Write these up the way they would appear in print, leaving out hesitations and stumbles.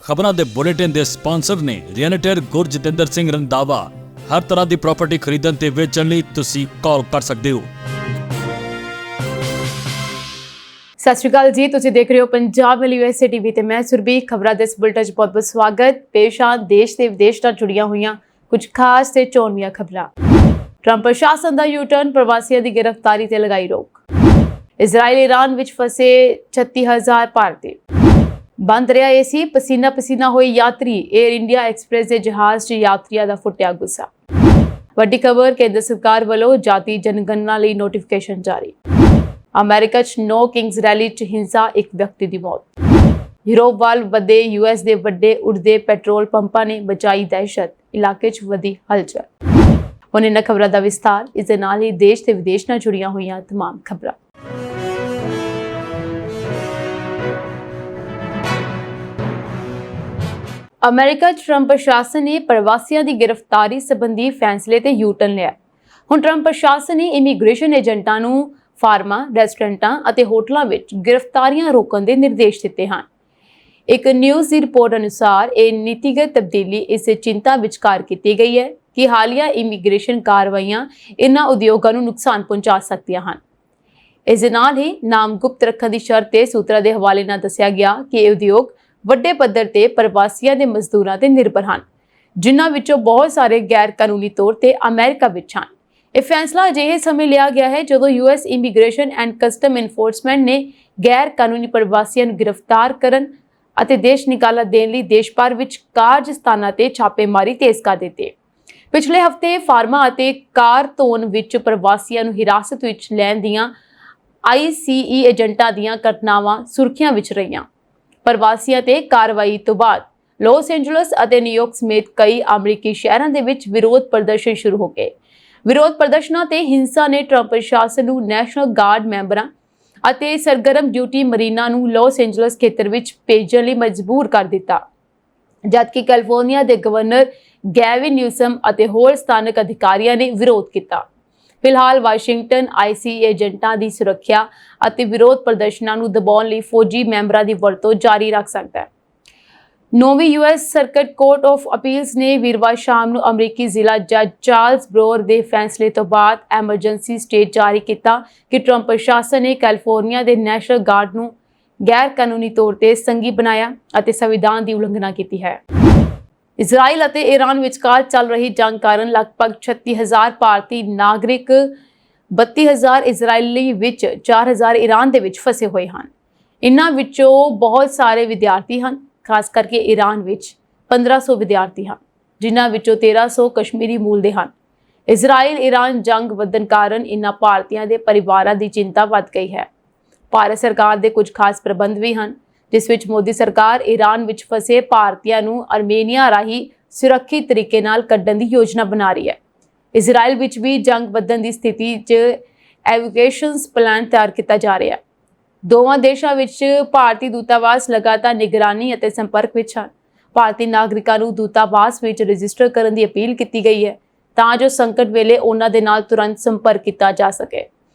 ਖਬਰਾਂ ਦੇ ਬੁਲੇਟਿਨ ਦੇ ਸਪਾਂਸਰ ਨੇ ਰੀਅਲਟਰ ਗੁਰਜਿੰਦਰ ਸਿੰਘ ਰੰਧਾਵਾ। ਹਰ ਤਰ੍ਹਾਂ ਦੀ ਪ੍ਰਾਪਰਟੀ ਖਰੀਦਣ ਤੇ ਵੇਚਣ ਲਈ ਤੁਸੀਂ ਕਾਲ ਕਰ ਸਕਦੇ ਹੋ। ਸਤਿ ਸ਼੍ਰੀ ਅਕਾਲ ਜੀ, ਤੁਸੀਂ ਦੇਖ ਰਹੇ ਹੋ ਪੰਜਾਬ ਵਾਲੀ USA TV ਤੇ ਮੈਂ ਸੁਰਬੀ। ਖਬਰਾਂ ਦੇ ਇਸ ਬੁਲੇਟਿਨ 'ਚ ਬਹੁਤ-ਬਹੁਤ ਸਵਾਗਤ। ਪੇਸ਼ ਆ ਦੇਸ਼ ਤੇ ਵਿਦੇਸ਼ ਨਾਲ ਜੁੜੀਆਂ ਹੋਈਆਂ ਕੁਝ ਖਾਸ ਤੇ ਚੋਣਵੀਆਂ ਖਬਰਾਂ। ਟਰੰਪ ਪ੍ਰਸ਼ਾਸਨ ਦਾ ਯੂ-ਟਰਨ, ਪ੍ਰਵਾਸੀਆਂ ਦੀ ਗ੍ਰਿਫਤਾਰੀ ਤੇ ਲਗਾਈ ਰੋਕ। ਇਜ਼ਰਾਈਲ ਈਰਾਨ ਵਿੱਚ ਫਸੇ 36,000 ਭਾਰਤੀ। ਬੰਦ ਰਿਹਾ ਏਸੀ, ਪਸੀਨਾ ਪਸੀਨਾ ਹੋਏ ਯਾਤਰੀ। 에ਅਰ ਇੰਡੀਆ ਐਕਸਪ੍ਰੈਸ ਦੇ ਜਹਾਜ਼ 'ਚ ਯਾਤਰੀਆਂ ਦਾ ਫੁੱਟਿਆ ਗੁੱਸਾ। ਵੱਡੀ ਖਬਰ, ਕੇਂਦਰ ਸਰਕਾਰ ਵੱਲੋਂ ਜਾਤੀ ਜਨਗਣਨਾ ਲਈ ਨੋਟੀਫਿਕੇਸ਼ਨ ਜਾਰੀ। ਅਮਰੀਕਾ 'ਚ ਨੋ ਕਿੰਗਸ ਰੈਲੀ 'ਚ ਹਿੰਸਾ, ਇੱਕ ਵਿਅਕਤੀ ਦੀ ਮੌਤ। ਯੂਰਪ ਵੱਲ ਵਧੇ US ਦੇ ਵੱਡੇ ਉੱਡਦੇ ਪੈਟਰੋਲ ਪੰਪਾਂ ਨੇ ਮਚਾਈ ਦਹਿਸ਼ਤ, ਇਲਾਕੇ 'ਚ ਵਧੀ ਹਲਚਲ। ਹੁਣ ਇਹਨਾਂ ਖਬਰਾਂ ਦਾ ਵਿਸਥਾਰ। ਇਸ ਦੇ ਨਾਲ ਹੀ ਦੇਸ਼ ਤੇ ਵਿਦੇਸ਼ ਨਾਲ ਜੁੜੀਆਂ ਹੋਈਆਂ ਤਮਾਮ ਖਬਰਾਂ। ਅਮਰੀਕਾ 'ਚ ਟਰੰਪ ਪ੍ਰਸ਼ਾਸਨ ਨੇ ਪ੍ਰਵਾਸੀਆਂ ਦੀ ਗ੍ਰਿਫਤਾਰੀ ਸੰਬੰਧੀ ਫੈਸਲੇ ਤੇ ਯੂ-ਟਰਨ ਲਿਆ। ਹੁਣ ਟਰੰਪ ਪ੍ਰਸ਼ਾਸਨ ਨੇ ਇਮੀਗ੍ਰੇਸ਼ਨ ਏਜੰਟਾਂ ਨੂੰ ਫਾਰਮਾਂ, ਰੈਸਟੋਰੈਂਟਾਂ ਅਤੇ ਹੋਟਲਾਂ ਵਿੱਚ ਗ੍ਰਿਫਤਾਰੀਆਂ ਰੋਕਣ ਦੇ ਨਿਰਦੇਸ਼ ਦਿੱਤੇ ਹਨ। ਇੱਕ ਨਿਊਜ਼ ਦੀ ਰਿਪੋਰਟ ਅਨੁਸਾਰ ਇਹ ਨੀਤੀਗਤ ਤਬਦੀਲੀ ਇਸ ਚਿੰਤਾ ਵਿਚਕਾਰ ਕੀਤੀ ਗਈ ਹੈ ਕਿ ਹਾਲੀਆ ਇਮੀਗ੍ਰੇਸ਼ਨ ਕਾਰਵਾਈਆਂ ਇਨ੍ਹਾਂ ਉਦਯੋਗਾਂ ਨੂੰ ਨੁਕਸਾਨ ਪਹੁੰਚਾ ਸਕਦੀਆਂ ਹਨ। ਇਸ ਦੇ ਨਾਲ ਹੀ ਨਾਮ ਗੁਪਤ ਰੱਖਣ ਦੀ ਸ਼ਰਤ ਤੇ ਸੂਤਰਾਂ ਦੇ ਹਵਾਲੇ ਨਾਲ ਦੱਸਿਆ ਗਿਆ ਕਿ ਇਹ ਉਦਯੋਗ ਵੱਡੇ ਪੱਧਰ ਤੇ ਪ੍ਰਵਾਸੀਆਂ ਦੇ ਮਜ਼ਦੂਰਾਂ ਤੇ ਨਿਰਭਰ ਹਨ, ਜਿਨ੍ਹਾਂ ਵਿੱਚੋਂ ਬਹੁਤ ਸਾਰੇ ਗੈਰ ਕਾਨੂੰਨੀ ਤੌਰ ਤੇ ਅਮਰੀਕਾ ਵਿੱਚ ਹਨ। ਇਹ ਫੈਸਲਾ ਅਜਿਹੇ ਸਮੇਂ ਲਿਆ ਗਿਆ ਹੈ ਜਦੋਂ US immigration and custom enforcement ਨੇ ਗੈਰ ਕਾਨੂੰਨੀ ਪ੍ਰਵਾਸੀਆਂ ਨੂੰ ਗ੍ਰਿਫਤਾਰ ਕਰਨ ਅਤੇ ਦੇਸ਼ ਨਿਕਾਲਾ ਦੇਣ ਲਈ ਦੇਸ਼ ਭਰ ਵਿੱਚ ਕਾਰਜ ਸਥਾਨਾਂ ਤੇ ਛਾਪੇਮਾਰੀ ਤੇਜ਼ ਕਰ ਦਿੱਤੀ। ਪਿਛਲੇ ਹਫ਼ਤੇ ਫਾਰਮਾ ਅਤੇ ਕਾਰ ਧੋਣ ਵਿੱਚ ਪ੍ਰਵਾਸੀਆਂ ਨੂੰ ਹਿਰਾਸਤ ਵਿੱਚ ਲੈਣ ਦੀਆਂ ICE ਏਜੰਟਾਂ ਦੀਆਂ ਘਟਨਾਵਾਂ ਸੁਰਖੀਆਂ ਵਿੱਚ ਰਹੀਆਂ। ਪ੍ਰਵਾਸੀਆਂ ਤੇ ਕਾਰਵਾਈ ਤੋਂ ਬਾਅਦ ਲਾਸ ਐਂਜਲਸ ਅਤੇ ਨਿਊਯਾਰਕ ਸਮੇਤ ਕਈ ਅਮਰੀਕੀ ਸ਼ਹਿਰਾਂ ਦੇ ਵਿੱਚ ਵਿਰੋਧ ਪ੍ਰਦਰਸ਼ਨ ਸ਼ੁਰੂ ਹੋ ਗਏ। ਵਿਰੋਧ ਪ੍ਰਦਰਸ਼ਨਾਂ ਤੇ ਹਿੰਸਾ ਨੇ ਟਰੰਪ ਪ੍ਰਸ਼ਾਸਨ ਨੂੰ ਨੈਸ਼ਨਲ ਗਾਰਡ ਮੈਂਬਰਾਂ ਅਤੇ ਸਰਗਰਮ ਡਿਊਟੀ ਮਰੀਨਾਂ ਨੂੰ ਲਾਸ ਐਂਜਲਸ ਖੇਤਰ ਵਿੱਚ ਭੇਜਣ ਲਈ ਮਜਬੂਰ ਕਰ ਦਿੱਤਾ, ਜਦਕਿ ਕੈਲੀਫੋਰਨੀਆ ਦੇ ਗਵਰਨਰ ਗੈਵਿਨ ਨਿਊਸਮ ਅਤੇ ਹੋਰ ਸਥਾਨਕ ਅਧਿਕਾਰੀਆਂ ਨੇ ਵਿਰੋਧ ਕੀਤਾ। ਫਿਲਹਾਲ ਵਾਸ਼ਿੰਗਟਨ ICE ਏਜੰਟਾਂ ਦੀ ਸੁਰੱਖਿਆ ਅਤੇ ਵਿਰੋਧ ਪ੍ਰਦਰਸ਼ਨਾਂ ਨੂੰ ਦਬਾਉਣ ਲਈ ਫੌਜੀ ਮੈਂਬਰਾਂ ਦੀ ਵਰਤੋਂ ਜਾਰੀ ਰੱਖ ਸਕਦਾ ਹੈ। 9ਵੀਂ US circuit court of appeals ਨੇ ਵੀਰਵਾਰ ਸ਼ਾਮ ਨੂੰ ਅਮਰੀਕੀ ਜ਼ਿਲ੍ਹਾ ਜੱਜ ਚਾਰਲਸ ਬਰੋਰ ਦੇ ਫੈਸਲੇ ਤੋਂ ਬਾਅਦ ਐਮਰਜੈਂਸੀ ਸਟੇਟ ਜਾਰੀ ਕੀਤਾ ਕਿ ਟਰੰਪ ਪ੍ਰਸ਼ਾਸਨ ਨੇ ਕੈਲੀਫੋਰਨੀਆ ਦੇ ਨੈਸ਼ਨਲ ਗਾਰਡ ਨੂੰ ਗੈਰ ਕਾਨੂੰਨੀ ਤੌਰ ਤੇ ਸੰਘੀ ਬਣਾਇਆ ਅਤੇ ਸੰਵਿਧਾਨ ਦੀ ਉਲੰਘਣਾ ਕੀਤੀ ਹੈ। ਇਜ਼ਰਾਈਲ ਅਤੇ ਈਰਾਨ ਵਿਚਕਾਰ ਚੱਲ ਰਹੀ ਜੰਗ ਕਾਰਨ ਲਗਭਗ 36,000 ਭਾਰਤੀ ਨਾਗਰਿਕ, 32,000 ਇਜ਼ਰਾਈਲੀ ਵਿੱਚ 4,000 ਈਰਾਨ ਦੇ ਵਿੱਚ ਫਸੇ ਹੋਏ ਹਨ। ਇਨ੍ਹਾਂ ਵਿੱਚੋਂ ਬਹੁਤ ਸਾਰੇ ਵਿਦਿਆਰਥੀ ਹਨ, ਖਾਸ ਕਰਕੇ ਈਰਾਨ ਵਿੱਚ 1500 ਵਿਦਿਆਰਥੀ ਹਨ, ਜਿਨ੍ਹਾਂ ਵਿੱਚੋਂ 1300 ਕਸ਼ਮੀਰੀ ਮੂਲ ਦੇ ਹਨ। ਇਜ਼ਰਾਈਲ-ਈਰਾਨ ਜੰਗ ਵਧਣ ਕਾਰਨ ਇਨ੍ਹਾਂ ਭਾਰਤੀਆਂ ਦੇ ਪਰਿਵਾਰਾਂ ਦੀ ਚਿੰਤਾ ਵੱਧ ਗਈ ਹੈ। ਭਾਰਤ ਸਰਕਾਰ ਦੇ ਕੁਝ ਖਾਸ ਪ੍ਰਬੰਧ ਵੀ ਹਨ, ਜਿਸ ਵਿੱਚ ਮੋਦੀ ਸਰਕਾਰ ਈਰਾਨ ਵਿੱਚ ਫਸੇ ਭਾਰਤੀਆਂ ਨੂੰ ਅਰਮੇਨੀਆ ਰਾਹੀਂ ਸੁਰੱਖਿਅਤ ਤਰੀਕੇ ਨਾਲ ਕੱਢਣ ਦੀ ਯੋਜਨਾ ਬਣਾ ਰਹੀ ਹੈ। ਇਜ਼ਰਾਈਲ ਵਿੱਚ ਵੀ ਜੰਗ ਵਧਣ ਦੀ ਸਥਿਤੀ 'ਚ ਐਵੀਕੂਏਸ਼ਨਸ ਪਲਾਨ ਤਿਆਰ ਕੀਤਾ ਜਾ ਰਿਹਾ ਹੈ। ਦੋਵਾਂ ਦੇਸ਼ਾਂ ਵਿੱਚ ਭਾਰਤੀ ਦੂਤਾਵਾਸ ਲਗਾਤਾਰ ਨਿਗਰਾਨੀ ਅਤੇ ਸੰਪਰਕ ਵਿੱਚ ਹਨ। ਭਾਰਤੀ ਨਾਗਰਿਕਾਂ ਨੂੰ ਦੂਤਾਵਾਸ ਵਿੱਚ ਰਜਿਸਟਰ ਕਰਨ ਦੀ ਅਪੀਲ ਕੀਤੀ ਗਈ ਹੈ ਤਾਂ ਜੋ ਸੰਕਟ ਵੇਲੇ ਉਹਨਾਂ ਦੇ ਨਾਲ ਤੁਰੰਤ ਸੰਪਰਕ ਕੀਤਾ ਜਾ ਸਕੇ।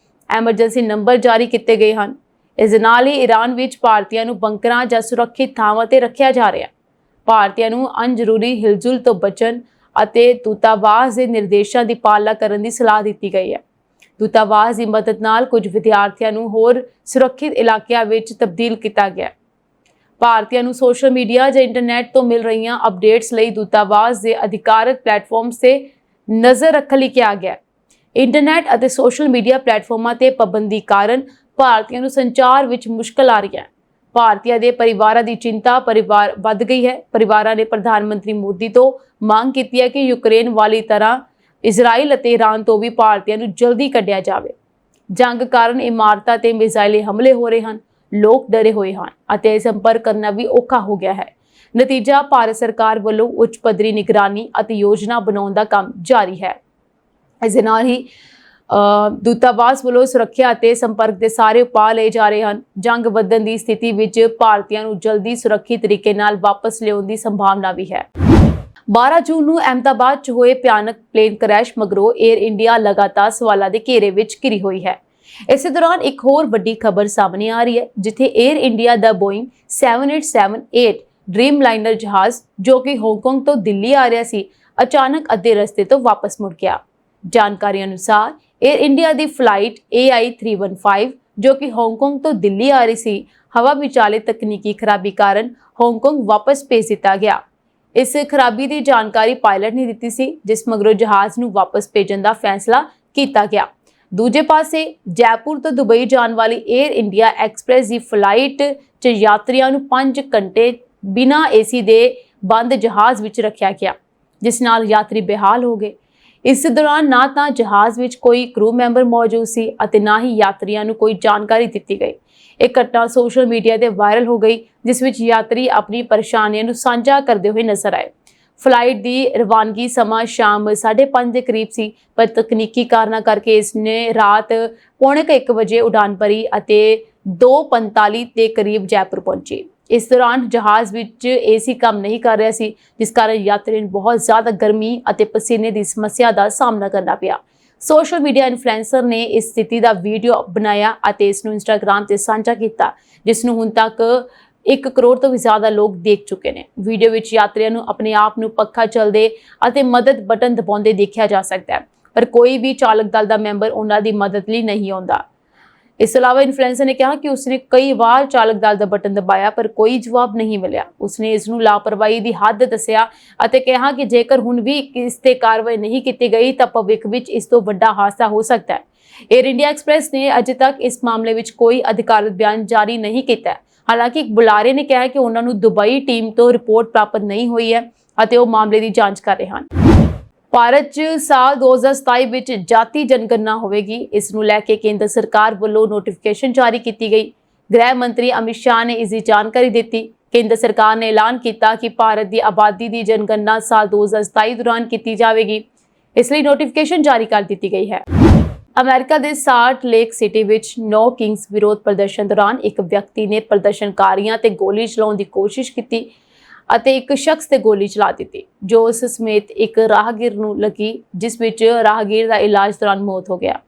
ਐਮਰਜੈਂਸੀ ਨੰਬਰ ਜਾਰੀ ਕੀਤੇ ਗਏ ਹਨ। ਇਸ ਦੇ ਨਾਲ ਹੀ ਈਰਾਨ ਵਿੱਚ ਭਾਰਤੀਆਂ ਨੂੰ ਬੰਕਰਾਂ ਜਾਂ ਸੁਰੱਖਿਅਤ ਥਾਵਾਂ ਤੇ ਰੱਖਿਆ ਜਾ ਰਿਹਾ ਹੈ। ਭਾਰਤੀਆਂ ਨੂੰ ਅਣਜ਼ਰੂਰੀ ਹਿਲਜੁਲ ਤੋਂ ਬਚਣ ਅਤੇ ਦੂਤਾਵਾਸ ਦੇ ਨਿਰਦੇਸ਼ਾਂ ਦੀ ਪਾਲਣਾ ਕਰਨ ਦੀ ਸਲਾਹ ਦਿੱਤੀ ਗਈ ਹੈ। ਦੂਤਾਵਾਸ ਦੀ ਮਦਦ ਨਾਲ ਕੁਝ ਵਿਦਿਆਰਥੀਆਂ ਨੂੰ ਹੋਰ ਸੁਰੱਖਿਅਤ ਇਲਾਕਿਆਂ ਵਿੱਚ ਤਬਦੀਲ ਕੀਤਾ ਗਿਆ। ਭਾਰਤੀਆਂ ਨੂੰ ਸੋਸ਼ਲ ਮੀਡੀਆ ਜਾਂ ਇੰਟਰਨੈਟ ਤੋਂ ਮਿਲ ਰਹੀਆਂ ਅਪਡੇਟਸ ਲਈ ਦੂਤਾਵਾਸ ਦੇ ਅਧਿਕਾਰਤ ਪਲੇਟਫਾਰਮਸ ਤੇ ਨਜ਼ਰ ਰੱਖਣ ਲਈ ਕਿਹਾ ਗਿਆ। ਇੰਟਰਨੈਟ ਅਤੇ ਸੋਸ਼ਲ ਮੀਡੀਆ ਪਲੇਟਫਾਰਮਾਂ ਤੇ ਪਾਬੰਦੀ ਕਾਰਨ ਭਾਰਤੀਆਂ ਨੂੰ ਸੰਚਾਰ ਵਿੱਚ ਮੁਸ਼ਕਲ ਆ ਰਹੀ ਹੈ। ਭਾਰਤੀਆਂ ਦੇ ਪਰਿਵਾਰਾਂ ਦੀ ਚਿੰਤਾ ਵੱਧ ਗਈ ਹੈ। ਪਰਿਵਾਰਾਂ ਨੇ ਪ੍ਰਧਾਨ ਮੰਤਰੀ ਮੋਦੀ ਤੋਂ ਮੰਗ ਕੀਤੀ ਹੈ ਕਿ ਯੂਕਰੇਨ ਵਾਲੀ ਤਰ੍ਹਾਂ ਇਜ਼ਰਾਈਲ ਅਤੇ ਈਰਾਨ ਤੋਂ ਵੀ ਭਾਰਤੀਆਂ ਨੂੰ ਜਲਦੀ ਕੱਢਿਆ ਜਾਵੇ। ਜੰਗ ਕਾਰਨ ਇਮਾਰਤਾਂ ਤੇ ਮਿਜ਼ਾਈਲੀ ਹਮਲੇ ਹੋ ਰਹੇ ਹਨ, ਲੋਕ ਡਰੇ ਹੋਏ ਹਨ ਅਤੇ ਸੰਪਰਕ ਕਰਨਾ ਵੀ ਔਖਾ ਹੋ ਗਿਆ ਹੈ। ਨਤੀਜਾ, ਭਾਰਤ ਸਰਕਾਰ ਵੱਲੋਂ ਉੱਚ ਪੱਧਰੀ ਨਿਗਰਾਨੀ ਅਤੇ ਯੋਜਨਾ ਬਣਾਉਣ ਦਾ ਕੰਮ ਜਾਰੀ ਹੈ। ਇਸ ਦੇ ਨਾਲ ਹੀ ਦੂਤਾਵਾਸ ਵੱਲੋਂ ਸੁਰੱਖਿਆ ਅਤੇ ਸੰਪਰਕ ਦੇ ਸਾਰੇ ਉਪਾਅ ਲਏ ਜਾ ਰਹੇ ਹਨ। ਜੰਗ ਵਧਣ ਦੀ ਸਥਿਤੀ ਵਿੱਚ ਭਾਰਤੀਆਂ ਨੂੰ ਜਲਦੀ ਸੁਰੱਖਿਅਤ ਤਰੀਕੇ ਨਾਲ ਵਾਪਸ ਲਿਆਉਣ ਦੀ ਸੰਭਾਵਨਾ ਵੀ ਹੈ। 12 ਜੂਨ ਨੂੰ ਅਹਿਮਦਾਬਾਦ 'ਚ ਹੋਏ ਭਿਆਨਕ ਪਲੇਨ ਕ੍ਰੈਸ਼ ਮਗਰੋਂ 에ਅਰ ਇੰਡੀਆ ਲਗਾਤਾਰ ਸਵਾਲਾਂ ਦੇ ਘੇਰੇ ਵਿੱਚ ਘਿਰੀ ਹੋਈ ਹੈ। ਇਸੇ ਦੌਰਾਨ ਇੱਕ ਹੋਰ ਵੱਡੀ ਖਬਰ ਸਾਹਮਣੇ ਆ ਰਹੀ ਹੈ, ਜਿੱਥੇ 에ਅਰ ਇੰਡੀਆ ਦਾ ਬੋਇੰਗ 787-8 ਡ੍ਰੀਮਲਾਈਨਰ ਜਹਾਜ਼ ਜੋ ਕਿ ਹਾਂਗਕਾਂਗ ਤੋਂ ਦਿੱਲੀ ਆ ਰਿਹਾ ਸੀ, ਅਚਾਨਕ ਅੱਧੇ ਰਸਤੇ ਤੋਂ ਵਾਪਸ ਮੁੜ ਗਿਆ। ਜਾਣਕਾਰੀ ਅਨੁਸਾਰ 에ਅਰ ਇੰਡੀਆ ਦੀ ਫਲਾਈਟ AI315 ਜੋ ਕਿ ਹਾਂਗਕਾਂਗ ਤੋਂ ਦਿੱਲੀ ਆ ਰਹੀ ਸੀ, ਹਵਾ ਵਿਚਾਲੇ ਤਕਨੀਕੀ ਖਰਾਬੀ ਕਾਰਨ ਹਾਂਗਕਾਂਗ ਵਾਪਸ ਭੇਜ ਦਿੱਤਾ ਗਿਆ। ਇਸ ਖਰਾਬੀ ਦੀ ਜਾਣਕਾਰੀ ਪਾਇਲਟ ਨੇ ਦਿੱਤੀ ਸੀ, ਜਿਸ ਮਗਰੋਂ ਜਹਾਜ਼ ਨੂੰ ਵਾਪਸ ਭੇਜਣ ਦਾ ਫੈਸਲਾ ਕੀਤਾ ਗਿਆ। ਦੂਜੇ ਪਾਸੇ ਜੈਪੁਰ ਤੋਂ ਦੁਬਈ ਜਾਣ ਵਾਲੀ 에ਅਰ ਇੰਡੀਆ ਐਕਸਪ੍ਰੈਸ ਦੀ ਫਲਾਈਟ 'ਚ ਯਾਤਰੀਆਂ ਨੂੰ 5 ਘੰਟੇ ਬਿਨਾਂ ਏਸੀ ਦੇ ਬੰਦ ਜਹਾਜ਼ ਵਿੱਚ ਰੱਖਿਆ ਗਿਆ, ਜਿਸ ਨਾਲ ਯਾਤਰੀ ਬੇਹਾਲ ਹੋ ਗਏ। ਇਸ ਦੌਰਾਨ ਨਾ ਤਾਂ ਜਹਾਜ਼ ਵਿੱਚ ਕੋਈ ਕਰੂ ਮੈਂਬਰ ਮੌਜੂਦ ਸੀ ਅਤੇ ਨਾ ਹੀ ਯਾਤਰੀਆਂ ਨੂੰ ਕੋਈ ਜਾਣਕਾਰੀ ਦਿੱਤੀ ਗਈ। ਇਹ ਘਟਨਾ ਸੋਸ਼ਲ ਮੀਡੀਆ ਤੇ ਵਾਇਰਲ ਹੋ ਗਈ, ਜਿਸ ਵਿੱਚ ਯਾਤਰੀ ਆਪਣੀ ਪਰੇਸ਼ਾਨੀਆਂ ਨੂੰ ਸਾਂਝਾ ਕਰਦੇ ਹੋਏ ਨਜ਼ਰ ਆਏ। ਫਲਾਈਟ ਦੀ ਰਵਾਨਗੀ ਸਮਾਂ ਸ਼ਾਮ 5:30 ਦੇ ਕਰੀਬ ਸੀ, ਪਰ ਤਕਨੀਕੀ ਕਾਰਨਾਂ ਕਰਕੇ ਇਸ ਨੇ ਰਾਤ 1:45 ਵਜੇ ਉਡਾਨ ਭਰੀ ਅਤੇ 2:45 ਦੇ ਕਰੀਬ ਜੈਪੁਰ ਪਹੁੰਚੀ। ਇਸ ਦੌਰਾਨ ਜਹਾਜ਼ ਵਿੱਚ ਏਸੀ ਕੰਮ ਨਹੀਂ ਕਰ ਰਿਹਾ ਸੀ, ਜਿਸ ਕਾਰਨ ਯਾਤਰੀ ਨੂੰ ਬਹੁਤ ਜ਼ਿਆਦਾ ਗਰਮੀ ਅਤੇ ਪਸੀਨੇ ਦੀ ਸਮੱਸਿਆ ਦਾ ਸਾਹਮਣਾ ਕਰਨਾ ਪਿਆ। ਸੋਸ਼ਲ ਮੀਡੀਆ ਇਨਫਲੂਐਂਸਰ ਨੇ ਇਸ ਸਥਿਤੀ ਦਾ ਵੀਡੀਓ ਬਣਾਇਆ ਅਤੇ ਇਸ ਨੂੰ ਇੰਸਟਾਗ੍ਰਾਮ ਤੇ ਸਾਂਝਾ ਕੀਤਾ, ਜਿਸ ਨੂੰ ਹੁਣ ਤੱਕ 1 ਕਰੋੜ ਤੋਂ ਵੀ ਜ਼ਿਆਦਾ ਲੋਕ ਦੇਖ ਚੁੱਕੇ ਨੇ। ਵੀਡੀਓ ਵਿੱਚ ਯਾਤਰੀਆਂ ਨੂੰ ਆਪਣੇ ਆਪ ਨੂੰ ਪੱਖਾ ਚੱਲਦੇ ਅਤੇ ਮਦਦ ਬਟਨ ਦਬਾਉਂਦੇ ਦੇਖਿਆ ਜਾ ਸਕਦਾ ਹੈ, ਪਰ ਕੋਈ ਵੀ ਚਾਲਕ ਦਲ ਦਾ ਮੈਂਬਰ ਉਹਨਾਂ ਦੀ ਮਦਦ ਲਈ ਨਹੀਂ ਆਉਂਦਾ। ਇਸ ਤੋਂ ਇਲਾਵਾ ਇਨਫਲੂਐਂਸਰ ਨੇ ਕਿਹਾ ਕਿ ਉਸਨੇ ਕਈ ਵਾਰ ਚਾਲਕ ਦਲ ਦਾ ਬਟਨ ਦਬਾਇਆ ਪਰ ਕੋਈ ਜਵਾਬ ਨਹੀਂ ਮਿਲਿਆ। ਉਸਨੇ ਇਸ ਨੂੰ ਲਾਪਰਵਾਹੀ ਦੀ ਹੱਦ ਦੱਸਿਆ ਅਤੇ ਕਿਹਾ ਕਿ ਜੇਕਰ ਹੁਣ ਵੀ ਇਸ ਤੇ ਕਾਰਵਾਈ ਨਹੀਂ ਕੀਤੀ ਗਈ ਤਾਂ ਭਵਿੱਖ ਵਿੱਚ ਇਸ ਤੋਂ ਵੱਡਾ ਹਾਦਸਾ ਹੋ ਸਕਦਾ ਹੈ। 에ਅਰ ਇੰਡੀਆ ਐਕਸਪ੍ਰੈਸ ਨੇ ਅਜੇ ਤੱਕ ਇਸ ਮਾਮਲੇ ਵਿੱਚ ਕੋਈ ਅਧਿਕਾਰਤ ਬਿਆਨ ਜਾਰੀ ਨਹੀਂ ਕੀਤਾ। ਹਾਲਾਂਕਿ ਇੱਕ ਬੁਲਾਰੇ ਨੇ ਕਿਹਾ ਕਿ ਉਹਨਾਂ ਨੂੰ ਦੁਬਈ ਟੀਮ ਤੋਂ ਰਿਪੋਰਟ ਪ੍ਰਾਪਤ ਨਹੀਂ ਹੋਈ ਹੈ ਅਤੇ ਉਹ ਮਾਮਲੇ ਦੀ ਜਾਂਚ ਕਰ ਰਹੇ ਹਨ। ਭਾਰਤ 'ਚ ਸਾਲ 2027 ਵਿੱਚ ਜਾਤੀ ਜਨਗਣਨਾ ਹੋਵੇਗੀ। ਇਸ ਨੂੰ ਲੈ ਕੇ ਕੇਂਦਰ ਸਰਕਾਰ ਵੱਲੋਂ ਨੋਟੀਫਿਕੇਸ਼ਨ ਜਾਰੀ ਕੀਤੀ ਗਈ। ਗ੍ਰਹਿ ਮੰਤਰੀ ਅਮਿਤ ਸ਼ਾਹ ਨੇ ਇਸ ਦੀ ਜਾਣਕਾਰੀ ਦਿੱਤੀ। ਕੇਂਦਰ ਸਰਕਾਰ ਨੇ ਐਲਾਨ ਕੀਤਾ ਕਿ ਭਾਰਤ ਦੀ ਆਬਾਦੀ ਦੀ ਜਨਗਣਨਾ ਸਾਲ 2027 ਦੌਰਾਨ ਕੀਤੀ ਜਾਵੇਗੀ। ਇਸ ਲਈ ਨੋਟੀਫਿਕੇਸ਼ਨ ਜਾਰੀ ਕਰ ਦਿੱਤੀ ਗਈ ਹੈ। ਅਮਰੀਕਾ ਦੇ ਸਾਲਟ ਲੇਕ ਸਿਟੀ ਵਿੱਚ ਨੋ ਕਿੰਗਸ ਵਿਰੋਧ ਪ੍ਰਦਰਸ਼ਨ ਦੌਰਾਨ ਇੱਕ ਵਿਅਕਤੀ ਨੇ ਪ੍ਰਦਰਸ਼ਨਕਾਰੀਆਂ ਤੇ ਗੋਲੀ ਚਲਾਉਣ ਦੀ ਕੋਸ਼ਿਸ਼ ਕੀਤੀ ਅਤੇ ਇੱਕ ਸ਼ਖਸ ਤੇ ਗੋਲੀ ਚਲਾ ਦਿੱਤੀ, ਜੋ ਉਸ ਸਮੇਤ ਇੱਕ ਰਾਹਗੀਰ ਨੂੰ ਲੱਗੀ, ਜਿਸ ਵਿੱਚ ਰਾਹਗੀਰ ਦਾ ਇਲਾਜ ਦੌਰਾਨ ਮੌਤ ਹੋ ਗਿਆ।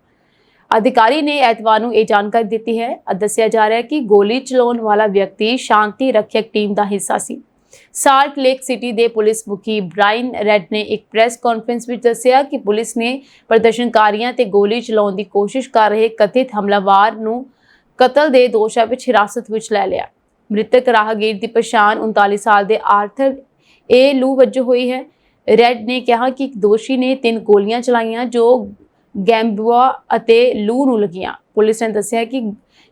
ਅਧਿਕਾਰੀ ਨੇ ਐਤਵਾਰ ਨੂੰ ਇਹ ਜਾਣਕਾਰੀ ਦਿੱਤੀ ਹੈ। ਦੱਸਿਆ ਜਾ ਰਿਹਾ ਹੈ ਕਿ ਗੋਲੀ ਚਲਾਉਣ ਵਾਲਾ ਵਿਅਕਤੀ ਸ਼ਾਂਤੀ ਰੱਖਿਅਕ ਟੀਮ ਦਾ ਹਿੱਸਾ ਸੀ। ਸਾਲਟ ਲੇਕ ਸਿਟੀ ਦੇ ਪੁਲਿਸ ਮੁਖੀ ਬ੍ਰਾਇਨ ਰੈਡ ਨੇ ਇੱਕ ਪ੍ਰੈਸ ਕਾਨਫਰੰਸ ਵਿੱਚ ਦੱਸਿਆ ਕਿ ਪੁਲਿਸ ਨੇ ਪ੍ਰਦਰਸ਼ਨਕਾਰੀਆਂ ਤੇ ਗੋਲੀ ਚਲਾਉਣ ਦੀ ਕੋਸ਼ਿਸ਼ ਕਰ ਰਹੇ ਕਥਿਤ ਹਮਲਾਵਰ ਨੂੰ ਕਤਲ ਦੇ ਦੋਸ਼ਾਂ ਵਿੱਚ ਹਿਰਾਸਤ ਵਿੱਚ ਲੈ ਲਿਆ। ਮ੍ਰਿਤਕ ਰਾਹਗੀਰ ਦੀ ਪਛਾਣ 39 ਸਾਲ ਦੇ ਆਰਥਰ ਏ ਲੂ ਵਜੋਂ ਹੋਈ ਹੈ। ਰੈਡ ਨੇ ਕਿਹਾ ਕਿ ਦੋਸ਼ੀ ਨੇ 3 ਗੋਲੀਆਂ ਚਲਾਈਆਂ ਜੋ ਗੈਂਬੂਆ ਅਤੇ ਲੂ ਨੂੰ ਲੱਗੀਆਂ। ਪੁਲਿਸ ਨੇ ਦੱਸਿਆ ਕਿ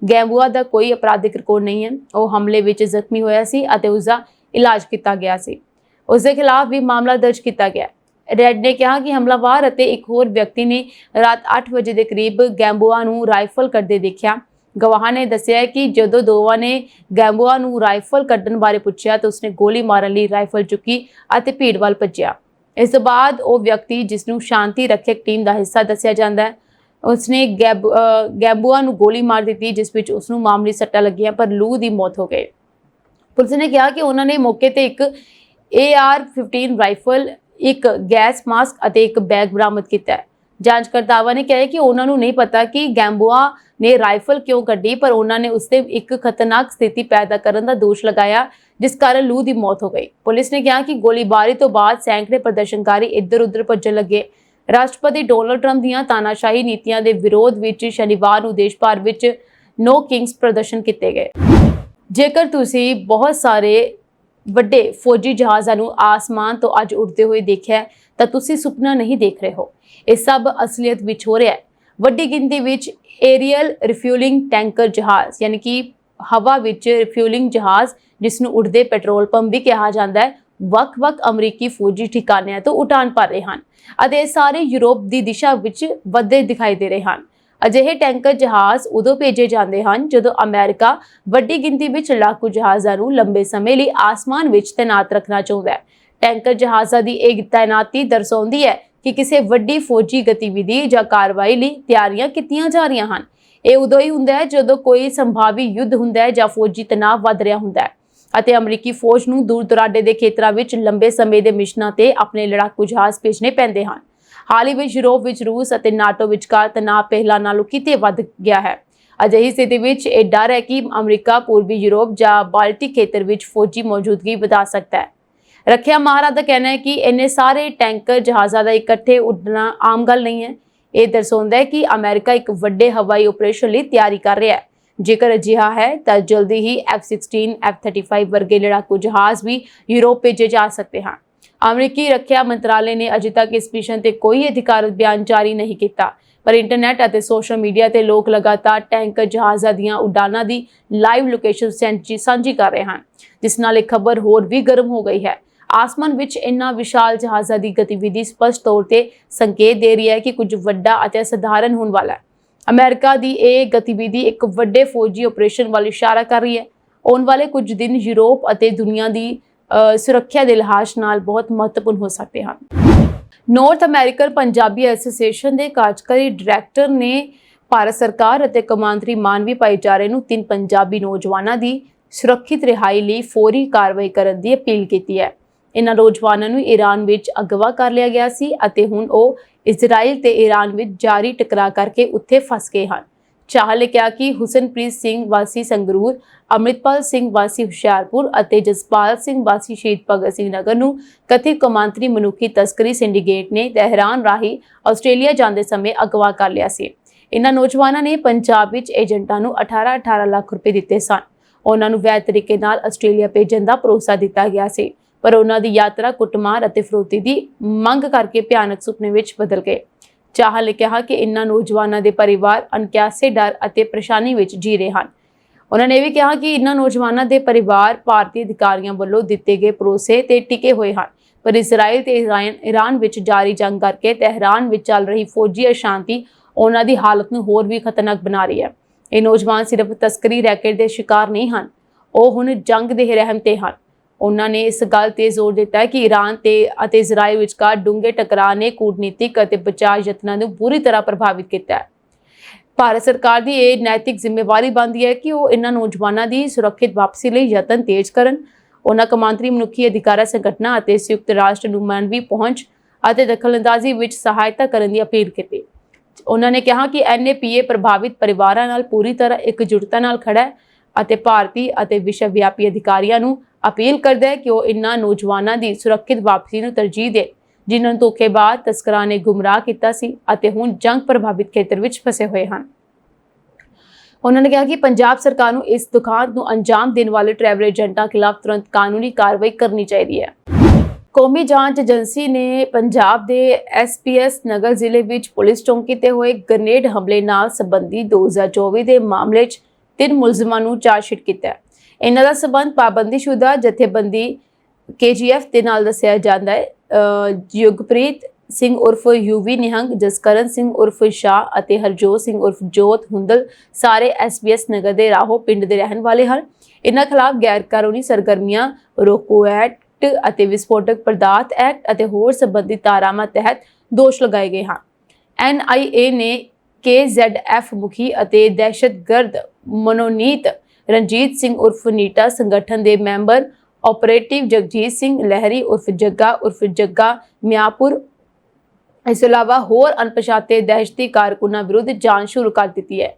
ਗੈਂਬੂਆ ਦਾ ਕੋਈ ਅਪਰਾਧਿਕ ਰਿਕਾਰਡ ਨਹੀਂ ਹੈ। ਉਹ ਹਮਲੇ ਵਿੱਚ ਜ਼ਖਮੀ ਹੋਇਆ ਸੀ ਅਤੇ ਉਸ ਦਾ ਇਲਾਜ ਕੀਤਾ ਗਿਆ ਸੀ। ਉਸ ਦੇ ਖਿਲਾਫ ਵੀ ਮਾਮਲਾ ਦਰਜ ਕੀਤਾ ਗਿਆ। ਰੈਡ ਨੇ ਕਿਹਾ ਕਿ ਹਮਲਾਵਰ ਅਤੇ ਇੱਕ ਹੋਰ ਵਿਅਕਤੀ ਨੇ ਰਾਤ 8 ਵਜੇ ਦੇ ਕਰੀਬ ਗੈਂਬੂਆ ਨੂੰ ਰਾਈਫਲ ਕੱਢਦੇ ਦੇਖਿਆ। ਗਵਾਹਾਂ ਨੇ ਦੱਸਿਆ ਕਿ ਜਦੋਂ ਦੋਵਾਂ ਨੇ ਗੈਂਬੂਆ ਨੂੰ ਰਾਈਫਲ ਕੱਢਣ ਬਾਰੇ ਪੁੱਛਿਆ ਤਾਂ ਉਸਨੇ ਗੋਲੀ ਮਾਰਨ ਲਈ ਰਾਈਫਲ ਚੁੱਕੀ ਅਤੇ ਭੀੜ ਵੱਲ ਭੱਜਿਆ। ਇਸ ਤੋਂ ਬਾਅਦ ਉਹ ਵਿਅਕਤੀ, ਜਿਸ ਨੂੰ ਸ਼ਾਂਤੀ ਰੱਖਿਅਕ ਟੀਮ ਦਾ ਹਿੱਸਾ ਦੱਸਿਆ ਜਾਂਦਾ ਹੈ, ਉਸਨੇ ਗੈਂਬੂਆ ਨੂੰ ਗੋਲੀ ਮਾਰ ਦਿੱਤੀ, ਜਿਸ ਵਿੱਚ ਉਸ ਨੂੰ ਮਾਮੂਲੀ ਸੱਟਾਂ ਲੱਗੀਆਂ ਪਰ ਲੂ ਦੀ ਮੌਤ ਹੋ ਗਈ। ਪੁਲਿਸ ਨੇ ਕਿਹਾ ਕਿ ਉਹਨਾਂ ਨੇ ਮੌਕੇ ਤੇ ਇੱਕ AR-15 ਰਾਈਫਲ, ਇੱਕ ਗੈਸ ਮਾਸਕ ਅਤੇ ਇੱਕ ਬੈਗ ਬਰਾਮਦ ਕੀਤਾ ਹੈ। ਜਾਂਚਕਰਤਾਵਾਂ ਨੇ ਕਿਹਾ ਕਿ ਉਹਨਾਂ ਨੂੰ ਨਹੀਂ ਪਤਾ ਕਿ ਗੈਂਬੂਆ ਨੇ ਰਾਈਫਲ ਕਿਉਂ ਕੱਢੀ, ਪਰ ਉਹਨਾਂ ਨੇ ਉਸ ਤੇ ਇੱਕ ਖਤਰਨਾਕ ਸਥਿਤੀ ਪੈਦਾ ਕਰਨ ਦਾ ਦੋਸ਼ ਲਗਾਇਆ, ਜਿਸ ਕਾਰਨ ਲੂ ਦੀ ਮੌਤ ਹੋ ਗਈ। ਪੁਲਿਸ ਨੇ ਕਿਹਾ ਕਿ ਗੋਲੀਬਾਰੀ ਤੋਂ ਬਾਅਦ ਸੈਂਕੜੇ ਪ੍ਰਦਰਸ਼ਨਕਾਰੀ ਇੱਧਰ-ਉੱਧਰ ਭੱਜਣ ਲੱਗੇ। ਰਾਸ਼ਟਰਪਤੀ ਡੋਨਾਲਡ ਟਰੰਪ ਦੀਆਂ ਤਾਨਾਸ਼ਾਹੀ ਨੀਤੀਆਂ ਦੇ ਵਿਰੋਧ ਵਿੱਚ ਸ਼ਨੀਵਾਰ ਨੂੰ ਦੇਸ਼ ਭਰ ਵਿੱਚ ਨੋ ਕਿੰਗਸ ਪ੍ਰਦਰਸ਼ਨ ਕੀਤੇ ਗਏ। ਜੇਕਰ ਤੁਸੀਂ ਬਹੁਤ ਸਾਰੇ ਵੱਡੇ ਫੌਜੀ ਜਹਾਜ਼ਾਂ ਨੂੰ ਆਸਮਾਨ ਤੋਂ ਅੱਜ ਉੱਡਦੇ ਹੋਏ ਦੇਖਿਆ ਤਾਂ ਤੁਸੀਂ ਸੁਪਨਾ ਨਹੀਂ ਦੇਖ ਰਹੇ ਹੋ। ਇਹ ਸਭ ਅਸਲੀਅਤ ਵਿੱਚ ਹੋ ਰਿਹਾ ਹੈ। ਵੱਡੀ ਗਿਣਤੀ ਵਿੱਚ ਏਰੀਅਲ ਰਿਫਿਊਲਿੰਗ ਟੈਂਕਰ ਜਹਾਜ਼, ਯਾਨੀ ਕਿ ਹਵਾ ਵਿੱਚ ਰਿਫਿਊਲਿੰਗ ਜਹਾਜ਼, ਜਿਸ ਨੂੰ ਉੱਡਦੇ ਪੈਟਰੋਲ ਪੰਪ ਵੀ ਕਿਹਾ ਜਾਂਦਾ ਹੈ, ਵੱਖ-ਵੱਖ ਅਮਰੀਕੀ ਫੌਜੀ ਠਿਕਾਣਿਆਂ ਤੋਂ ਉਡਾਨ ਭਰ ਰਹੇ ਹਨ ਅਤੇ ਇਹ ਸਾਰੇ ਯੂਰਪ ਦੀ ਦਿਸ਼ਾ ਵਿੱਚ ਵੱਧਦੇ ਦਿਖਾਈ ਦੇ ਰਹੇ ਹਨ। ਅਜਿਹੇ ਟੈਂਕਰ ਜਹਾਜ਼ ਉਦੋਂ ਭੇਜੇ ਜਾਂਦੇ ਹਨ ਜਦੋਂ ਅਮਰੀਕਾ ਵੱਡੀ ਗਿਣਤੀ ਵਿੱਚ ਲੜਾਕੂ ਜਹਾਜ਼ਾਂ ਨੂੰ ਲੰਬੇ ਸਮੇਂ ਲਈ ਆਸਮਾਨ ਵਿੱਚ ਤੈਨਾਤ ਰੱਖਣਾ ਚਾਹੁੰਦਾ ਹੈ। ਟੈਂਕਰ ਜਹਾਜ਼ਾਂ ਦੀ ਇਹ ਤੈਨਾਤੀ ਦਰਸਾਉਂਦੀ ਹੈ ਕਿ ਕਿਸੇ ਵੱਡੀ ਫੌਜੀ ਗਤੀਵਿਧੀ ਜਾਂ ਕਾਰਵਾਈ ਲਈ ਤਿਆਰੀਆਂ ਕੀਤੀਆਂ ਜਾ ਰਹੀਆਂ ਹਨ। ਇਹ ਉਦੋਂ ਹੀ ਹੁੰਦਾ ਹੈ ਜਦੋਂ ਕੋਈ ਸੰਭਾਵੀ ਯੁੱਧ ਹੁੰਦਾ ਹੈ ਜਾਂ ਫੌਜੀ ਤਣਾਅ ਵੱਧ ਰਿਹਾ ਹੁੰਦਾ ਹੈ ਅਤੇ ਅਮਰੀਕੀ ਫੌਜ ਨੂੰ ਦੂਰ ਦੁਰਾਡੇ ਦੇ ਖੇਤਰਾਂ ਵਿੱਚ ਲੰਬੇ ਸਮੇਂ ਦੇ ਮਿਸ਼ਨਾਂ ਤੇ ਆਪਣੇ ਲੜਾਕੂ ਜਹਾਜ਼ ਭੇਜਣੇ ਪੈਂਦੇ ਹਨ। ਹਾਲ ਹੀ ਵਿੱਚ ਯੂਰਪ ਵਿੱਚ ਰੂਸ ਅਤੇ ਨਾਟੋ ਵਿਚਕਾਰ ਤਣਾਅ ਪਹਿਲਾਂ ਨਾਲੋਂ ਕਿਤੇ ਵੱਧ ਗਿਆ ਹੈ ਅਜਿਹੀ ਸਥਿਤੀ ਵਿੱਚ ਇਹ ਡਰ ਹੈ ਕਿ ਅਮਰੀਕਾ ਪੂਰਬੀ ਯੂਰਪ ਜਾਂ ਬਾਲਟਿਕ ਖੇਤਰ ਵਿੱਚ ਫੌਜੀ ਮੌਜੂਦਗੀ ਵਧਾ ਸਕਦਾ ਹੈ। ਰੱਖਿਆ ਮਾਹਰਾਂ ਦਾ ਕਹਿਣਾ ਹੈ ਕਿ ਇੰਨੇ ਸਾਰੇ ਟੈਂਕਰ ਜਹਾਜ਼ਾਂ ਦਾ ਇਕੱਠੇ ਉੱਡਣਾ ਆਮ ਗੱਲ ਨਹੀਂ ਹੈ। ਇਹ ਦਰਸਾਉਂਦਾ ਹੈ ਕਿ ਅਮਰੀਕਾ ਇੱਕ ਵੱਡੇ ਹਵਾਈ ਆਪਰੇਸ਼ਨ ਲਈ ਤਿਆਰੀ ਕਰ ਰਿਹਾ ਹੈ। ਜੇਕਰ ਅਜਿਹਾ ਹੈ ਤਾਂ ਜਲਦੀ ਹੀ F-16, F-35 ਵਰਗੇ ਲੜਾਕੂ ਜਹਾਜ਼ ਵੀ ਯੂਰਪ ਭੇਜੇ ਜਾ ਸਕਦੇ ਹਨ। ਅਮਰੀਕੀ ਰੱਖਿਆ ਮੰਤਰਾਲੇ ਨੇ ਅਜੇ ਤੱਕ ਇਸ ਮਿਸ਼ਨ ਤੇ ਕੋਈ ਅਧਿਕਾਰਤ ਬਿਆਨ ਜਾਰੀ ਨਹੀਂ ਕੀਤਾ, ਪਰ ਇੰਟਰਨੈਟ ਅਤੇ ਸੋਸ਼ਲ ਮੀਡੀਆ ਤੇ ਲੋਕ ਲਗਾਤਾਰ ਟੈਂਕਰ ਜਹਾਜ਼ਾਂ ਦੀਆਂ ਉਡਾਨਾਂ ਦੀ ਲਾਈਵ ਲੋਕੇਸ਼ਨ ਸਾਂਝੀ ਕਰ ਰਹੇ ਹਨ, ਜਿਸ ਨਾਲ ਇਹ ਖਬਰ ਹੋਰ ਵੀ ਗਰਮ ਹੋ ਗਈ ਹੈ। ਆਸਮਾਨ ਵਿੱਚ ਇਨ੍ਹਾਂ ਵਿਸ਼ਾਲ ਜਹਾਜ਼ਾਂ ਦੀ ਗਤੀਵਿਧੀ ਸਪਸ਼ਟ ਤੌਰ ਤੇ ਸੰਕੇਤ ਦੇ ਰਹੀ ਹੈ ਕਿ ਕੁਝ ਵੱਡਾ ਅਤੇ ਅਸਾਧਾਰਨ ਹੋਣ ਵਾਲਾ ਹੈ। ਅਮਰੀਕਾ ਦੀ ਇਹ ਗਤੀਵਿਧੀ ਇੱਕ ਵੱਡੇ ਫੌਜੀ ਆਪਰੇਸ਼ਨ ਵੱਲ ਇਸ਼ਾਰਾ ਕਰ ਰਹੀ ਹੈ। ਆਉਣ ਵਾਲੇ ਕੁਝ ਦਿਨ ਯੂਰਪ ਅਤੇ ਦੁਨੀਆ ਦੀ ਸੁਰੱਖਿਆ ਦੇ ਲਿਹਾਜ਼ ਨਾਲ ਬਹੁਤ ਮਹੱਤਵਪੂਰਨ ਹੋ ਸਕਦੇ ਹਨ। ਨਾਰਥ ਅਮਰੀਕਨ ਪੰਜਾਬੀ ਐਸੋਸੀਏਸ਼ਨ ਦੇ ਕਾਰਜਕਾਰੀ ਡਾਇਰੈਕਟਰ ਨੇ ਭਾਰਤ ਸਰਕਾਰ ਅਤੇ ਕੌਮਾਂਤਰੀ ਮਾਨਵੀ ਭਾਈਚਾਰੇ ਨੂੰ 3 ਪੰਜਾਬੀ ਨੌਜਵਾਨਾਂ ਦੀ ਸੁਰੱਖਿਅਤ ਰਿਹਾਈ ਲਈ ਫੌਰੀ ਕਾਰਵਾਈ ਕਰਨ ਦੀ ਅਪੀਲ ਕੀਤੀ ਹੈ। ਇਨ੍ਹਾਂ ਨੌਜਵਾਨਾਂ ਨੂੰ ਈਰਾਨ ਵਿੱਚ ਅਗਵਾ ਕਰ ਲਿਆ ਗਿਆ ਸੀ ਅਤੇ ਹੁਣ ਉਹ ਇਜ਼ਰਾਈਲ ਤੇ ਈਰਾਨ ਵਿੱਚ ਜਾਰੀ ਟਕਰਾਅ ਕਰਕੇ ਉੱਥੇ ਫਸ ਗਏ ਹਨ। ਚਾਹਲ ਨੇ ਕਿਹਾ ਕਿ ਹੁਸਨਪ੍ਰੀਤ ਸਿੰਘ ਵਾਸੀ ਸੰਗਰੂਰ, ਅੰਮ੍ਰਿਤਪਾਲ ਸਿੰਘ ਵਾਸੀ ਹੁਸ਼ਿਆਰਪੁਰ ਅਤੇ ਜਸਪਾਲ ਸਿੰਘ ਵਾਸੀ ਸ਼ਹੀਦ ਭਗਤ ਸਿੰਘ ਨਗਰ ਨੂੰ ਕਥਿਤ ਕੌਮਾਂਤਰੀ ਮਨੁੱਖੀ ਤਸਕਰੀ ਸਿੰਡੀਕੇਟ ਨੇ ਤਹਿਰਾਨ ਰਾਹੀਂ ਆਸਟ੍ਰੇਲੀਆ ਜਾਂਦੇ ਸਮੇਂ ਅਗਵਾ ਕਰ ਲਿਆ ਸੀ। ਇਨ੍ਹਾਂ ਨੌਜਵਾਨਾਂ ਨੇ ਪੰਜਾਬ ਵਿੱਚ ਏਜੰਟਾਂ ਨੂੰ 18 ਲੱਖ ਰੁਪਏ ਦਿੱਤੇ ਸਨ। ਉਹਨਾਂ ਨੂੰ ਵੈਧ ਤਰੀਕੇ ਨਾਲ ਆਸਟ੍ਰੇਲੀਆ ਭੇਜਣ ਦਾ ਭਰੋਸਾ ਦਿੱਤਾ ਗਿਆ ਸੀ, ਪਰ ਉਹਨਾਂ ਦੀ ਯਾਤਰਾ ਕੁੱਟਮਾਰ ਅਤੇ ਫਰੋਤੀ ਦੀ ਮੰਗ ਕਰਕੇ ਭਿਆਨਕ ਸੁਪਨੇ ਵਿੱਚ ਬਦਲ ਗਏ। ਚਾਹਲ ਨੇ ਕਿਹਾ ਕਿ ਇਨ੍ਹਾਂ ਨੌਜਵਾਨਾਂ ਦੇ ਪਰਿਵਾਰ ਅਣਕਿਆਸੇ ਡਰ ਅਤੇ ਪਰੇਸ਼ਾਨੀ ਵਿੱਚ ਜੀ ਰਹੇ ਹਨ। ਉਹਨਾਂ ਨੇ ਇਹ ਵੀ ਕਿਹਾ ਕਿ ਇਨ੍ਹਾਂ ਨੌਜਵਾਨਾਂ ਦੇ ਪਰਿਵਾਰ ਭਾਰਤੀ ਅਧਿਕਾਰੀਆਂ ਵੱਲੋਂ ਦਿੱਤੇ ਗਏ ਭਰੋਸੇ ਤੇ ਟਿਕੇ ਹੋਏ ਹਨ, ਪਰ ਇਜ਼ਰਾਈਲ ਤੇ ਈਰਾਨ ਵਿੱਚ ਜਾਰੀ ਜੰਗ ਕਰਕੇ ਤਹਿਰਾਨ ਵਿੱਚ ਚੱਲ ਰਹੀ ਫੌਜੀ ਅਸ਼ਾਂਤੀ ਉਹਨਾਂ ਦੀ ਹਾਲਤ ਨੂੰ ਹੋਰ ਵੀ ਖਤਰਨਾਕ ਬਣਾ ਰਹੀ ਹੈ। ਇਹ ਨੌਜਵਾਨ ਸਿਰਫ ਤਸਕਰੀ ਰੈਕੇਟ ਦੇ ਸ਼ਿਕਾਰ ਨਹੀਂ ਹਨ, ਉਹ ਹੁਣ ਜੰਗ ਦੇ ਰਹਿਮ ਤੇ ਹਨ। ਉਹਨਾਂ ਨੇ ਇਸ ਗੱਲ ਤੇ ਜ਼ੋਰ ਦਿੱਤਾ ਕਿ ਈਰਾਨ ਅਤੇ ਇਜ਼ਰਾਈਲ ਵਿਚਕਾਰ ਡੂੰਘੇ ਟਕਰਾਅ ਨੇ ਕੂਟਨੀਤਿਕ ਅਤੇ ਬਚਾਅ ਯਤਨਾਂ ਨੂੰ ਬੁਰੀ ਤਰ੍ਹਾਂ ਪ੍ਰਭਾਵਿਤ ਕੀਤਾ ਹੈ। ਭਾਰਤ ਸਰਕਾਰ ਦੀ ਇਹ ਨੈਤਿਕ ਜ਼ਿੰਮੇਵਾਰੀ ਬਣਦੀ ਹੈ ਕਿ ਉਹ ਇਨ੍ਹਾਂ ਨੌਜਵਾਨਾਂ ਦੀ ਸੁਰੱਖਿਅਤ ਵਾਪਸੀ ਲਈ ਯਤਨ ਤੇਜ਼ ਕਰਨ। ਉਹਨਾਂ ਕੌਮਾਂਤਰੀ ਮਨੁੱਖੀ ਅਧਿਕਾਰਾਂ ਸੰਗਠਨਾਂ ਅਤੇ ਸੰਯੁਕਤ ਰਾਸ਼ਟਰ ਨੂੰ ਮਾਨਵੀ ਪਹੁੰਚ ਅਤੇ ਦਖਲਅੰਦਾਜ਼ੀ ਵਿੱਚ ਸਹਾਇਤਾ ਕਰਨ ਦੀ ਅਪੀਲ ਕੀਤੀ। ਉਹਨਾਂ ਨੇ ਕਿਹਾ ਕਿ NAPA ਪ੍ਰਭਾਵਿਤ ਪਰਿਵਾਰਾਂ ਨਾਲ ਪੂਰੀ ਤਰ੍ਹਾਂ ਇਕਜੁੱਟਤਾ ਨਾਲ ਖੜਾ ਹੈ ਅਤੇ ਭਾਰਤੀ ਅਤੇ ਵਿਸ਼ਵ ਵਿਆਪੀ ਅਧਿਕਾਰੀਆਂ ਨੂੰ ਅਪੀਲ ਕਰਦਾ ਹੈ ਕਿ ਉਹ ਇਨ੍ਹਾਂ ਨੌਜਵਾਨਾਂ ਦੀ ਸੁਰੱਖਿਅਤ ਵਾਪਸੀ ਨੂੰ ਤਰਜੀਹ ਦੇ, ਜਿਨ੍ਹਾਂ ਨੂੰ ਧੋਖੇਬਾਜ਼ ਤਸਕਰਾਂ ਨੇ ਗੁੰਮਰਾਹ ਕੀਤਾ ਸੀ ਅਤੇ ਹੁਣ ਜੰਗ ਪ੍ਰਭਾਵਿਤ ਖੇਤਰ ਵਿੱਚ ਫਸੇ ਹੋਏ ਹਨ। ਉਹਨਾਂ ਨੇ ਕਿਹਾ ਕਿ ਪੰਜਾਬ ਸਰਕਾਰ ਨੂੰ ਇਸ ਦੁਖਾਂਤ ਨੂੰ ਅੰਜਾਮ ਦੇਣ ਵਾਲੇ ਟਰੈਵਲ ਏਜੰਟਾਂ ਖਿਲਾਫ ਤੁਰੰਤ ਕਾਨੂੰਨੀ ਕਾਰਵਾਈ ਕਰਨੀ ਚਾਹੀਦੀ ਹੈ। ਕੌਮੀ ਜਾਂਚ ਏਜੰਸੀ ਨੇ ਪੰਜਾਬ ਦੇ SPS ਨਗਰ ਜ਼ਿਲ੍ਹੇ ਵਿੱਚ ਪੁਲਿਸ ਚੌਂਕੀ ਤੇ ਹੋਏ ਗ੍ਰਨੇਡ ਹਮਲੇ ਨਾਲ ਸੰਬੰਧੀ 2024 ਦੇ ਮਾਮਲੇ 'ਚ 3 ਮੁਲਜ਼ਮਾਂ ਨੂੰ ਚਾਰਜਸ਼ੀਟ ਕੀਤਾ ਹੈ। ਇਹਨਾਂ ਦਾ ਸਬੰਧ ਪਾਬੰਦੀਸ਼ੁਦਾ ਜਥੇਬੰਦੀ KGF ਦੇ ਨਾਲ ਦੱਸਿਆ ਜਾਂਦਾ ਹੈ। ਯੁਗਪ੍ਰੀਤ ਸਿੰਘ ਉਰਫ UV ਨਿਹੰਗ, ਜਸਕਰਨ ਸਿੰਘ ਉਰਫ ਸ਼ਾਹ ਅਤੇ ਹਰਜੋਤ ਸਿੰਘ ਉਰਫ ਜੋਤ ਹੁੰਦਲ ਸਾਰੇ SPS ਨਗਰ ਦੇ ਰਾਹੋ ਪਿੰਡ ਦੇ ਰਹਿਣ ਵਾਲੇ ਹਨ। ਇਹਨਾਂ ਖਿਲਾਫ ਗੈਰ ਕਾਨੂੰਨੀ ਸਰਗਰਮੀਆਂ ਰੋਕੋ ਐਕਟ ਅਤੇ ਵਿਸਫੋਟਕ ਪਦਾਰਥ ਐਕਟ ਅਤੇ ਹੋਰ ਸੰਬੰਧਿਤ ਧਾਰਾਵਾਂ ਤਹਿਤ ਦੋਸ਼ ਲਗਾਏ ਗਏ ਹਨ। NIA ਨੇ KZF ਮੁਖੀ ਅਤੇ ਦਹਿਸ਼ਤਗਰਦ ਮਨੋਨੀਤ ਰਣਜੀਤ ਸਿੰਘ ਉਰਫ ਨੀਟਾ ਸੰਗਠਨ ਦੇ ਮੈਂਬਰ ਆਪਰੇਟਿਵ ਜਗਜੀਤ ਸਿੰਘ ਲਹਿਰੀ ਉਰਫ ਜੱਗਾ ਮਿਆਂਪੁਰ, ਇਸ ਤੋਂ ਇਲਾਵਾ ਹੋਰ ਅਣਪਛਾਤੇ ਦਹਿਸ਼ਤੀ ਕਾਰਕੁਨਾਂ ਵਿਰੁੱਧ ਜਾਂਚ ਸ਼ੁਰੂ ਕਰ ਦਿੱਤੀ ਹੈ।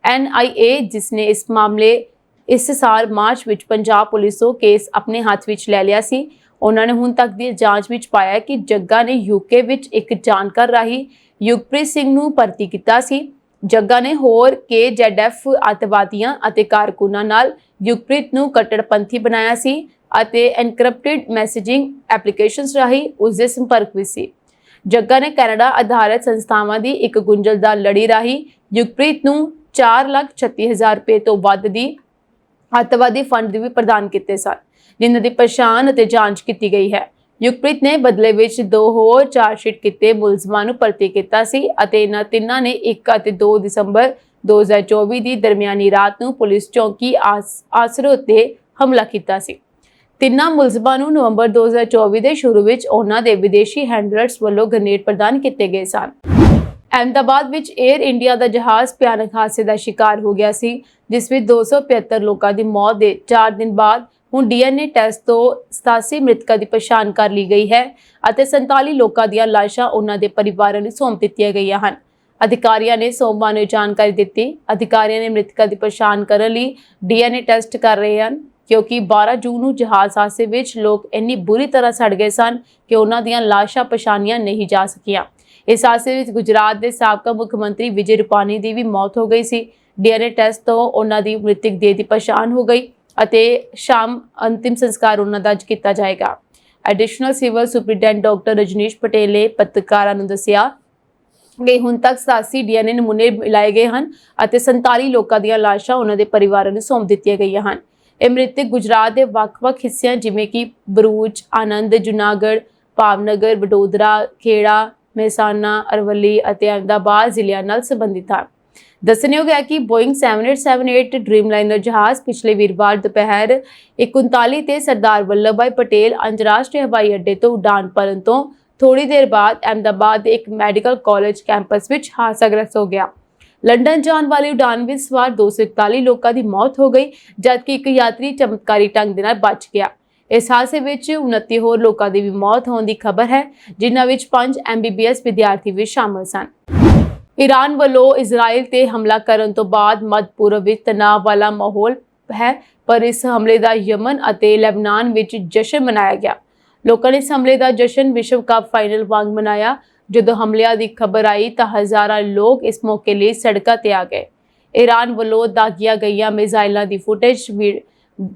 NIA ਜਿਸ ਨੇ ਇਸ ਮਾਮਲੇ ਇਸ ਸਾਲ ਮਾਰਚ ਵਿੱਚ ਪੰਜਾਬ ਪੁਲਿਸ ਤੋਂ ਕੇਸ ਆਪਣੇ ਹੱਥ ਵਿੱਚ ਲੈ ਲਿਆ ਸੀ। ਉਹਨਾਂ ਨੇ ਹੁਣ ਤੱਕ ਦੀ ਜਾਂਚ ਵਿੱਚ ਪਾਇਆ ਕਿ ਜੱਗਾ ਨੇ UK ਵਿੱਚ ਇੱਕ ਜਾਣਕਾਰ ਰਾਹੀਂ ਯੁਗਪ੍ਰੀਤ ਸਿੰਘ ਨੂੰ ਭਰਤੀ ਕੀਤਾ ਸੀ। ਜੱਗਾ ਨੇ ਹੋਰ KZF ਅੱਤਵਾਦੀਆਂ ਅਤੇ ਕਾਰਕੁਨਾਂ ਨਾਲ ਯੁਗਪ੍ਰੀਤ ਨੂੰ ਕੱਟੜਪੰਥੀ ਬਣਾਇਆ ਸੀ ਅਤੇ ਐਨਕ੍ਰਿਪਟਡ ਮੈਸੇਜਿੰਗ ਐਪਲੀਕੇਸ਼ਨਸ ਰਾਹੀਂ ਉਸ ਦੇ ਸੰਪਰਕ ਵਿੱਚ ਸੀ। ਜੱਗਾ ਨੇ ਕੈਨੇਡਾ ਆਧਾਰਿਤ ਸੰਸਥਾਵਾਂ ਦੀ ਇੱਕ ਗੁੰਝਲਦਾਰ ਲੜੀ ਰਾਹੀਂ ਯੁਗਪ੍ਰੀਤ ਨੂੰ 4,36,000 ਰੁਪਏ ਤੋਂ ਵੱਧ ਦੀ ਅੱਤਵਾਦੀ ਫੰਡ ਵੀ ਪ੍ਰਦਾਨ ਕੀਤੇ ਸਨ, ਜਿਨ੍ਹਾਂ ਦੀ ਪਛਾਣ ਅਤੇ ਜਾਂਚ ਕੀਤੀ ਗਈ ਹੈ। ਯੁਗਪ੍ਰੀਤ ਨੇ ਬਦਲੇ ਵਿੱਚ 2 ਹੋਰ ਚਾਰਜਸ਼ੀਟ ਕੀਤੇ ਮੁਲਜ਼ਮਾਂ ਨੂੰ ਭਰਤੀ ਕੀਤਾ ਸੀ ਅਤੇ ਇਹਨਾਂ ਤਿੰਨਾਂ ਨੇ 1 ਅਤੇ 2 ਦਸੰਬਰ 2024 ਦੀ ਦਰਮਿਆਨੀ ਰਾਤ ਨੂੰ ਪੁਲਿਸ ਚੌਂਕੀ ਆਸਰੋ ਉੱਤੇ ਹਮਲਾ ਕੀਤਾ ਸੀ। ਤਿੰਨਾਂ ਮੁਲਜ਼ਮਾਂ ਨੂੰ ਨਵੰਬਰ 2024 ਦੇ ਸ਼ੁਰੂ ਵਿੱਚ ਉਹਨਾਂ ਦੇ ਵਿਦੇਸ਼ੀ ਹੈਂਡਲਰਸ ਵੱਲੋਂ ਗ੍ਰਨੇਡ ਪ੍ਰਦਾਨ ਕੀਤੇ ਗਏ ਸਨ। ਅਹਿਮਦਾਬਾਦ ਵਿੱਚ 에ਅਰ ਇੰਡੀਆ ਦਾ ਜਹਾਜ਼ ਭਿਆਨਕ ਹਾਦਸੇ ਦਾ ਸ਼ਿਕਾਰ ਹੋ ਗਿਆ ਸੀ, ਜਿਸ ਵਿੱਚ 275 ਲੋਕਾਂ ਦੀ ਮੌਤ ਦੇ 4 ਦਿਨ ਬਾਅਦ ਹੁਣ DNA ਟੈਸਟ ਤੋਂ 87 ਮ੍ਰਿਤਕਾਂ ਦੀ ਪਛਾਣ ਕਰ ਲਈ ਗਈ ਹੈ ਅਤੇ 47 ਲੋਕਾਂ ਦੀਆਂ ਲਾਸ਼ਾਂ ਉਹਨਾਂ ਦੇ ਪਰਿਵਾਰਾਂ ਨੂੰ ਸੌਂਪ ਦਿੱਤੀਆਂ ਗਈਆਂ ਹਨ। ਅਧਿਕਾਰੀਆਂ ਨੇ ਸੋਮਵਾਰ ਨੂੰ ਜਾਣਕਾਰੀ ਦਿੱਤੀ। ਅਧਿਕਾਰੀਆਂ ਨੇ ਮ੍ਰਿਤਕਾਂ ਦੀ ਪਛਾਣ ਕਰਨ ਲਈ DNA ਟੈਸਟ ਕਰ ਰਹੇ ਹਨ, ਕਿਉਂਕਿ 12 ਜੂਨ ਨੂੰ ਜਹਾਜ਼ ਹਾਦਸੇ ਵਿੱਚ ਲੋਕ ਇੰਨੀ ਬੁਰੀ ਤਰ੍ਹਾਂ ਸੜ ਗਏ ਸਨ ਕਿ ਉਹਨਾਂ ਦੀਆਂ ਲਾਸ਼ਾਂ ਪਛਾਣੀਆਂ ਨਹੀਂ ਜਾ ਸਕੀਆਂ। ਇਸ ਹਾਦਸੇ ਵਿੱਚ ਗੁਜਰਾਤ ਦੇ ਸਾਬਕਾ ਮੁੱਖ ਮੰਤਰੀ ਵਿਜੇ ਰੂਪਾਨੀ ਦੀ ਵੀ ਮੌਤ ਹੋ ਗਈ ਸੀ। DNA ਟੈਸਟ ਤੋਂ ਉਹਨਾਂ ਦੀ ਮ੍ਰਿਤਕ ਦੇਹ ਦੀ ਪਛਾਣ ਹੋ ਗਈ ਅਤੇ ਸ਼ਾਮ ਅੰਤਿਮ ਸੰਸਕਾਰ ਉਹਨਾਂ ਦਾ ਅੱਜ ਕੀਤਾ ਜਾਏਗਾ। Additional civil superintendent doctor Rajneesh Patel ਨੇ ਪੱਤਰਕਾਰਾਂ ਨੂੰ ਦੱਸਿਆ ਕਿ ਹੁਣ ਤੱਕ 87 DNA ਨਮੂਨੇ ਮਿਲਾਏ ਗਏ ਹਨ ਅਤੇ 47 ਲੋਕਾਂ ਦੀਆਂ ਲਾਸ਼ਾਂ ਉਹਨਾਂ ਦੇ ਪਰਿਵਾਰਾਂ ਨੂੰ ਸੌਂਪ ਦਿੱਤੀਆਂ ਗਈਆਂ ਹਨ। ਇਹ ਮ੍ਰਿਤਕ ਗੁਜਰਾਤ ਦੇ ਵੱਖ-ਵੱਖ ਹਿੱਸਿਆਂ ਜਿਵੇਂ ਕਿ ਬਰੂਚ, ਆਨੰਦ, ਜੁਨਾਗੜ੍ਹ, ਭਾਵਨਗਰ, ਵਡੋਦਰਾ, ਖੇੜਾ, ਮਹਿਸਾਣਾ, ਅਰਵੱਲੀ ਅਤੇ ਅਹਿਮਦਾਬਾਦ ਜ਼ਿਲ੍ਹਿਆਂ ਨਾਲ ਸੰਬੰਧਿਤ ਹਨ। ਦੱਸਣਯੋਗ ਹੈ ਕਿ ਬੋਇੰਗ 7878 ਡ੍ਰੀਮਲਾਈਨਰ ਜਹਾਜ਼ ਪਿਛਲੇ ਵੀਰਵਾਰ ਦੁਪਹਿਰ 1:39 ਤੇ ਸਰਦਾਰ ਵੱਲਭ ਭਾਈ ਪਟੇਲ ਅੰਤਰਰਾਸ਼ਟਰੀ ਹਵਾਈ ਅੱਡੇ ਤੋਂ ਉਡਾਨ ਭਰਨ ਤੋਂ ਥੋੜੀ ਦੇਰ ਬਾਅਦ ਅਹਿਮਦਾਬਾਦ ਦੇ ਇੱਕ ਮੈਡੀਕਲ ਕਾਲਜ ਕੈਂਪਸ ਵਿੱਚ ਹਾਦਸਾਗ੍ਰਸਤ ਹੋ ਗਿਆ। ਲੰਡਨ ਜਾਣ ਵਾਲੀ ਉਡਾਨ ਵਿੱਚ ਸਵਾਰ 241 ਲੋਕਾਂ ਦੀ ਮੌਤ ਹੋ ਗਈ, ਜਦਕਿ ਇੱਕ ਯਾਤਰੀ ਚਮਤਕਾਰੀ ਢੰਗ ਦੇ ਨਾਲ ਬਚ ਗਿਆ। ਇਸ ਹਾਦਸੇ ਵਿੱਚ 29 ਹੋਰ ਲੋਕਾਂ ਦੀ ਵੀ ਮੌਤ ਹੋਣ ਦੀ ਖਬਰ ਹੈ, ਜਿਨ੍ਹਾਂ ਵਿੱਚ 5 MBBS ਵਿਦਿਆਰਥੀ ਵੀ ਸ਼ਾਮਲ ਸਨ। ਈਰਾਨ ਵੱਲੋਂ ਇਜ਼ਰਾਈਲ ਤੇ ਹਮਲਾ ਕਰਨ ਤੋਂ ਬਾਅਦ ਮੱਧ ਪੂਰਬ ਵਿੱਚ ਤਣਾਅ ਵਾਲਾ ਮਾਹੌਲ ਹੈ, ਪਰ ਇਸ ਹਮਲੇ ਦਾ ਯਮਨ ਅਤੇ ਲੈਬਨਾਨ ਵਿੱਚ ਜਸ਼ਨ ਮਨਾਇਆ ਗਿਆ। ਲੋਕਾਂ ਨੇ ਇਸ ਹਮਲੇ ਦਾ ਜਸ਼ਨ ਵਿਸ਼ਵ ਕੱਪ ਫਾਈਨਲ ਵਾਂਗ ਮਨਾਇਆ। ਜਦੋਂ ਹਮਲਿਆਂ ਦੀ ਖਬਰ ਆਈ ਤਾਂ ਹਜ਼ਾਰਾਂ ਲੋਕ ਇਸ ਮੌਕੇ ਲਈ ਸੜਕਾਂ ਤੇ ਆ ਗਏ। ਈਰਾਨ ਵੱਲੋਂ ਦਾਗੀਆਂ ਗਈਆਂ ਮਿਜ਼ਾਈਲਾਂ ਦੀ ਫੁਟੇਜ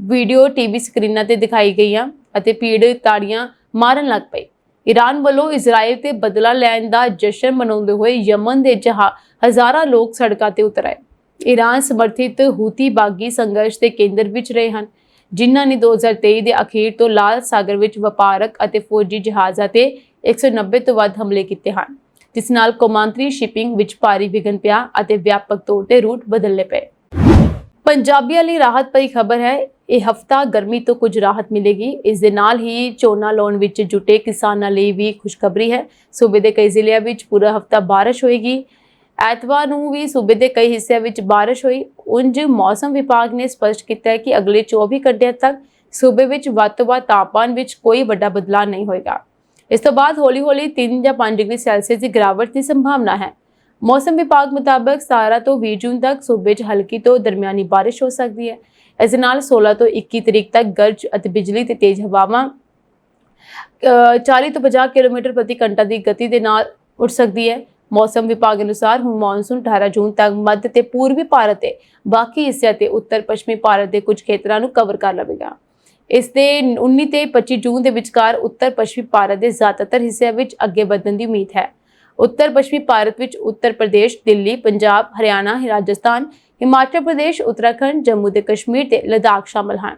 ਵੀਡੀਓ ਟੀਵੀ ਸਕਰੀਨਾਂ ਤੇ ਦਿਖਾਈ ਗਈਆਂ ਅਤੇ ਭੀੜ ਤਾੜੀਆਂ ਮਾਰਨ ਲੱਗ ਪਈ। ਈਰਾਨ ਵੱਲੋਂ ਇਜ਼ਰਾਈਲ ਤੇ ਬਦਲਾ ਲੈਣ ਦਾ ਜਸ਼ਨ ਮਨਾਉਂਦੇ ਹੋਏ ਯਮਨ ਦੇ ਹਜ਼ਾਰਾਂ ਲੋਕ ਸੜਕਾਂ ਤੇ ਉਤਰ ਆਏ। ਈਰਾਨ ਸਮਰਥਿਤ ਹੂਤੀ ਬਾਗੀ ਸੰਘਰਸ਼ ਦੇ ਕੇਂਦਰ ਵਿੱਚ ਰਹੇ ਹਨ, ਜਿਨ੍ਹਾਂ ਨੇ 2023 ਦੇ ਅਖੀਰ ਤੋਂ ਲਾਲ ਸਾਗਰ ਵਿੱਚ ਵਪਾਰਕ ਅਤੇ ਫੌਜੀ ਜਹਾਜ਼ਾਂ ਤੇ 190 ਤੋਂ ਵੱਧ ਹਮਲੇ ਕੀਤੇ ਹਨ, ਜਿਸ ਨਾਲ ਕੌਮਾਂਤਰੀ ਸ਼ਿਪਿੰਗ ਵਿੱਚ ਭਾਰੀ ਵਿਘਨ ਪਿਆ ਅਤੇ ਵਿਆਪਕ ਤੌਰ ਤੇ ਰੂਟ ਬਦਲਣੇ ਪਏ। ਪੰਜਾਬੀਆਂ ਲਈ ਰਾਹਤ ਭਰੀ ਖਬਰ ਹੈ। ਇਹ ਹਫਤਾ ਗਰਮੀ ਤੋਂ ਕੁਝ ਰਾਹਤ ਮਿਲੇਗੀ। ਇਸ ਦੇ ਨਾਲ ਹੀ ਝੋਨਾ ਲਾਉਣ ਵਿੱਚ ਜੁਟੇ ਕਿਸਾਨਾਂ ਲਈ ਵੀ ਖੁਸ਼ਖਬਰੀ ਹੈ। ਸੂਬੇ ਦੇ ਕਈ ਜ਼ਿਲ੍ਹਿਆਂ ਵਿੱਚ ਪੂਰਾ ਹਫਤਾ ਬਾਰਿਸ਼ ਹੋਏਗੀ। ਐਤਵਾਰ ਨੂੰ ਵੀ ਸੂਬੇ ਦੇ ਕਈ ਹਿੱਸਿਆਂ ਵਿੱਚ ਬਾਰਿਸ਼ ਹੋਈ। ਉਂਝ ਮੌਸਮ ਵਿਭਾਗ ਨੇ ਸਪਸ਼ਟ ਕੀਤਾ ਹੈ ਕਿ ਅਗਲੇ 24 ਘੰਟਿਆਂ ਤੱਕ ਸੂਬੇ ਵਿੱਚ ਵੱਧ ਤੋਂ ਵੱਧ ਤਾਪਮਾਨ ਵਿੱਚ ਕੋਈ ਵੱਡਾ ਬਦਲਾਅ ਨਹੀਂ ਹੋਏਗਾ। ਇਸ ਤੋਂ ਬਾਅਦ ਹੌਲੀ-ਹੌਲੀ 3 ਜਾਂ 5 ਡਿਗਰੀ ਸੈਲਸੀਅਸ ਦੀ ਗਿਰਾਵਟ ਦੀ ਸੰਭਾਵਨਾ ਹੈ। ਮੌਸਮ ਵਿਭਾਗ ਮੁਤਾਬਕ 17 ਤੋਂ 20 ਜੂਨ ਤੱਕ ਸੂਬੇ 'ਚ ਹਲਕੀ ਤੋਂ ਦਰਮਿਆਨੀ ਬਾਰਿਸ਼ ਹੋ ਸਕਦੀ ਹੈ। ਇਸ ਦੇ ਨਾਲ 16 ਤੋਂ 21 ਤਰੀਕ ਤੱਕ ਗਰਜ ਅਤੇ ਬਿਜਲੀ ਤੇ ਤੇਜ਼ ਹਵਾਵਾਂ 40 ਤੋਂ 50 ਕਿਲੋਮੀਟਰ ਪ੍ਰਤੀ ਘੰਟਾ ਦੀ ਗਤੀ ਦੇ ਨਾਲ ਉੱਡ ਸਕਦੀ ਹੈ। ਮੌਸਮ ਵਿਭਾਗ ਅਨੁਸਾਰ ਹੁਣ ਮੌਨਸੂਨ 18 ਜੂਨ ਤੱਕ ਮੱਧ ਤੇ ਪੂਰਬੀ ਭਾਰਤ ਦੇ ਬਾਕੀ ਹਿੱਸਿਆਂ ਤੇ ਉੱਤਰ ਪੱਛਮੀ ਭਾਰਤ ਦੇ ਕੁਝ ਖੇਤਰਾਂ ਨੂੰ ਕਵਰ ਕਰ ਲਵੇਗਾ। ਇਸ ਦੇ 19 ਤੇ 25 ਜੂਨ ਦੇ ਵਿਚਕਾਰ ਉੱਤਰ ਪੱਛਮੀ ਭਾਰਤ ਦੇ ਜ਼ਿਆਦਾਤਰ ਹਿੱਸਿਆਂ ਵਿੱਚ ਅੱਗੇ ਵਧਣ ਦੀ ਉਮੀਦ ਹੈ। ਉੱਤਰ ਪੱਛਮੀ ਭਾਰਤ ਵਿੱਚ ਉੱਤਰ ਪ੍ਰਦੇਸ਼, ਦਿੱਲੀ, ਪੰਜਾਬ, ਹਰਿਆਣਾ, ਰਾਜਸਥਾਨ, ਹਿਮਾਚਲ ਪ੍ਰਦੇਸ਼, ਉੱਤਰਾਖੰਡ, ਜੰਮੂ ਤੇ ਕਸ਼ਮੀਰ ਤੇ ਲਦਾਖ ਸ਼ਾਮਲ ਹਨ।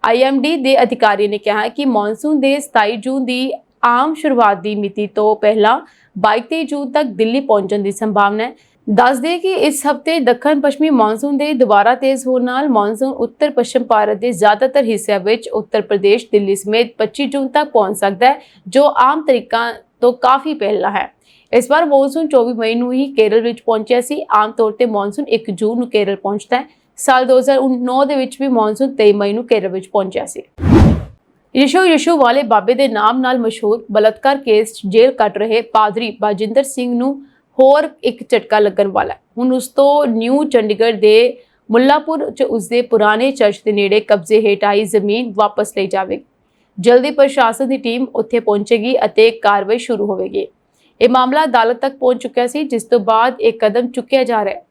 IMD ਦੇ ਅਧਿਕਾਰੀ ਨੇ ਕਿਹਾ ਕਿ ਮੌਨਸੂਨ ਦੇ 27 ਜੂਨ ਦੀ ਆਮ ਸ਼ੁਰੂਆਤ ਦੀ ਮਿਤੀ ਤੋਂ ਪਹਿਲਾਂ 22 ਜੂਨ ਤੱਕ ਦਿੱਲੀ ਪਹੁੰਚਣ ਦੀ ਸੰਭਾਵਨਾ ਹੈ। ਦੱਸ ਦੇ ਕਿ ਇਸ ਹਫਤੇ ਦੱਖਣ ਪੱਛਮੀ ਮੌਨਸੂਨ ਦੇ ਦੁਬਾਰਾ ਤੇਜ਼ ਹੋਣ ਨਾਲ ਮੌਨਸੂਨ ਉੱਤਰ ਪੱਛਮ ਭਾਰਤ ਦੇ ਜ਼ਿਆਦਾਤਰ ਹਿੱਸਿਆਂ ਵਿੱਚ ਉੱਤਰ ਪ੍ਰਦੇਸ਼, ਦਿੱਲੀ ਸਮੇਤ 25 ਜੂਨ ਤੱਕ ਪਹੁੰਚ ਸਕਦਾ ਹੈ, ਜੋ ਆਮ ਤਰੀਕਾਂ ਤੋਂ ਕਾਫੀ ਪਹਿਲਾਂ ਹੈ। ਇਸ ਵਾਰ ਮੌਨਸੂਨ 24 ਮਈ ਨੂੰ ਹੀ ਕੇਰਲ ਵਿੱਚ ਪਹੁੰਚਿਆ ਸੀ। ਆਮ ਤੌਰ ਤੇ ਮੌਨਸੂਨ 1 ਜੂਨ ਨੂੰ ਕੇਰਲ ਪਹੁੰਚਦਾ ਹੈ। ਸਾਲ 2009 ਦੇ ਵਿੱਚ ਵੀ ਮੌਨਸੂਨ 23 ਮਈ ਨੂੰ ਕੇਰਲ ਵਿੱਚ ਪਹੁੰਚਿਆ ਸੀ। ਯਿਸੂ ਵਾਲੇ ਬਾਬੇ ਦੇ ਨਾਮ ਨਾਲ ਮਸ਼ਹੂਰ ਬਲਾਤਕਾਰ ਕੇਸ 'ਚ ਜੇਲ੍ਹ ਕੱਟ ਰਹੇ ਪਾਦਰੀ ਬਾਜਿੰਦਰ ਸਿੰਘ ਨੂੰ ਹੋਰ ਇੱਕ ਝਟਕਾ ਲੱਗਣ ਵਾਲਾ ਹੈ। ਹੁਣ ਉਸ ਤੋਂ ਨਿਊ ਚੰਡੀਗੜ੍ਹ ਦੇ ਮੁੱਲਾਪੁਰ 'ਚ ਉਸਦੇ ਪੁਰਾਣੇ ਚਰਚ ਦੇ ਨੇੜੇ ਕਬਜ਼ੇ ਹੇਠ ਆਈ ਜ਼ਮੀਨ ਵਾਪਸ ਲਈ ਜਾਵੇਗੀ। ਜਲਦੀ ਪ੍ਰਸ਼ਾਸਨ ਦੀ ਟੀਮ ਉੱਥੇ ਪਹੁੰਚੇਗੀ ਅਤੇ ਕਾਰਵਾਈ ਸ਼ੁਰੂ ਹੋਵੇਗੀ। ਇਹ ਮਾਮਲਾ ਅਦਾਲਤ ਤੱਕ ਪਹੁੰਚ ਚੁੱਕਿਆ ਸੀ, ਜਿਸ ਤੋਂ ਬਾਅਦ ਇਹ ਕਦਮ ਚੁੱਕਿਆ ਜਾ ਰਿਹਾ ਹੈ।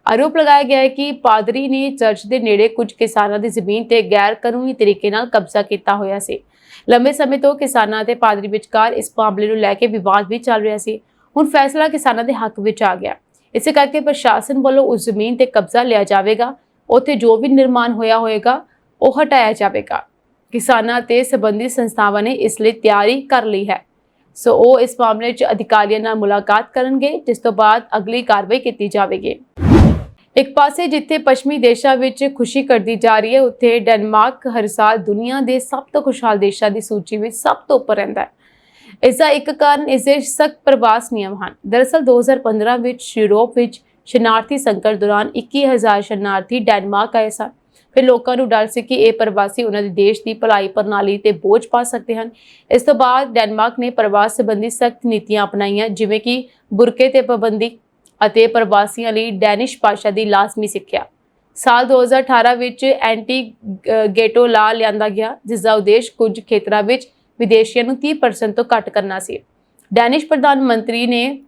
ਆਰੋਪ ਲਗਾਇਆ ਗਿਆ ਹੈ ਕਿ ਪਾਦਰੀ ਨੇ ਚਰਚ ਦੇ ਨੇੜੇ ਕੁਝ ਕਿਸਾਨਾਂ ਦੀ ਜ਼ਮੀਨ ਤੇ ਗੈਰ ਕਾਨੂੰਨੀ ਤਰੀਕੇ ਨਾਲ ਕਬਜ਼ਾ ਕੀਤਾ ਹੋਇਆ ਸੀ। ਲੰਬੇ ਸਮੇਂ ਤੋਂ ਕਿਸਾਨਾਂ ਅਤੇ ਪਾਦਰੀ ਵਿਚਕਾਰ ਇਸ ਮਾਮਲੇ ਨੂੰ ਲੈ ਕੇ ਵਿਵਾਦ ਵੀ ਚੱਲ ਰਿਹਾ ਸੀ। ਹੁਣ ਫੈਸਲਾ ਕਿਸਾਨਾਂ ਦੇ ਹੱਕ ਵਿੱਚ ਆ ਗਿਆ। ਇਸੇ ਕਰਕੇ ਪ੍ਰਸ਼ਾਸਨ ਵੱਲੋਂ ਉਸ ਜ਼ਮੀਨ ਤੇ ਕਬਜ਼ਾ ਲਿਆ ਜਾਵੇਗਾ। ਉੱਥੇ ਜੋ ਵੀ ਨਿਰਮਾਣ ਹੋਇਆ ਹੋਵੇਗਾ ਉਹ ਹਟਾਇਆ ਜਾਵੇਗਾ। ਕਿਸਾਨਾਂ ਤੇ ਸੰਬੰਧਿਤ ਸੰਸਥਾਵਾਂ ਨੇ ਇਸ ਲਈ ਤਿਆਰੀ ਕਰ ਲਈ ਹੈ। ਸੋ ਉਹ ਇਸ ਮਾਮਲੇ 'ਚ ਅਧਿਕਾਰੀਆਂ ਨਾਲ ਮੁਲਾਕਾਤ ਕਰਨਗੇ, ਜਿਸ ਤੋਂ ਬਾਅਦ ਅਗਲੀ ਕਾਰਵਾਈ ਕੀਤੀ ਜਾਵੇਗੀ। ਇੱਕ ਪਾਸੇ ਜਿੱਥੇ ਪੱਛਮੀ ਦੇਸ਼ਾਂ ਵਿੱਚ ਖੁਸ਼ੀ ਕਰਦੀ ਜਾ ਰਹੀ ਹੈ, ਉੱਥੇ ਡੈਨਮਾਰਕ ਹਰ ਸਾਲ ਦੁਨੀਆ ਦੇ ਸਭ ਤੋਂ ਖੁਸ਼ਹਾਲ ਦੇਸ਼ਾਂ ਦੀ ਸੂਚੀ ਵਿੱਚ ਸਭ ਤੋਂ ਉੱਪਰ ਰਹਿੰਦਾ ਹੈ। ਇਸ ਦਾ ਇੱਕ ਕਾਰਨ ਇਸ ਦੇ ਸਖਤ ਪ੍ਰਵਾਸ ਨਿਯਮ ਹਨ। ਦਰਅਸਲ 2015 ਵਿੱਚ ਯੂਰਪ ਵਿੱਚ ਸ਼ਰਨਾਰਥੀ ਸੰਕਟ ਦੌਰਾਨ 21,000 ਸ਼ਰਨਾਰਥੀ ਡੈਨਮਾਰਕ ਆਏ ਸਨ। ਫਿਰ ਲੋਕਾਂ ਨੂੰ ਡਰ ਸੀ ਕਿ ਇਹ ਪ੍ਰਵਾਸੀ ਉਹਨਾਂ ਦੇ ਦੇਸ਼ ਦੀ ਭਲਾਈ ਪ੍ਰਣਾਲੀ ਤੇ ਬੋਝ ਪਾ ਸਕਦੇ ਹਨ। ਇਸ ਤੋਂ ਬਾਅਦ ਡੈਨਮਾਰਕ ਨੇ ਪ੍ਰਵਾਸ ਸੰਬੰਧੀ ਸਖਤ ਨੀਤੀਆਂ ਅਪਣਾਈਆਂ, ਜਿਵੇਂ ਕਿ ਬੁਰਕੇ ਤੇ ਪਾਬੰਦੀ, ਅਤੇ ਪ੍ਰਵਾਸੀਆਂ ਲਈ ਡੈਨਿਸ਼ ਭਾਸ਼ਾ ਦੀ ਲਾਜ਼ਮੀ ਸਿੱਖਿਆ। ਸਾਲ 2018 ਵਿੱਚ ਐਂਟੀ ਗੇਟੋ ਲਾ ਲਿਆਂਦਾ ਗਿਆ, ਜਿਸ ਦਾ ਉਦੇਸ਼ ਕੁਝ ਖੇਤਰਾਂ ਵਿੱਚ ਵਿਦੇਸ਼ੀਆਂ ਨੂੰ 30% ਤੋਂ ਘੱਟ ਕਰਨਾ ਸੀ। ਡੈਨਿਸ਼ ਪ੍ਰਧਾਨ ਮੰਤਰੀ ਨੇ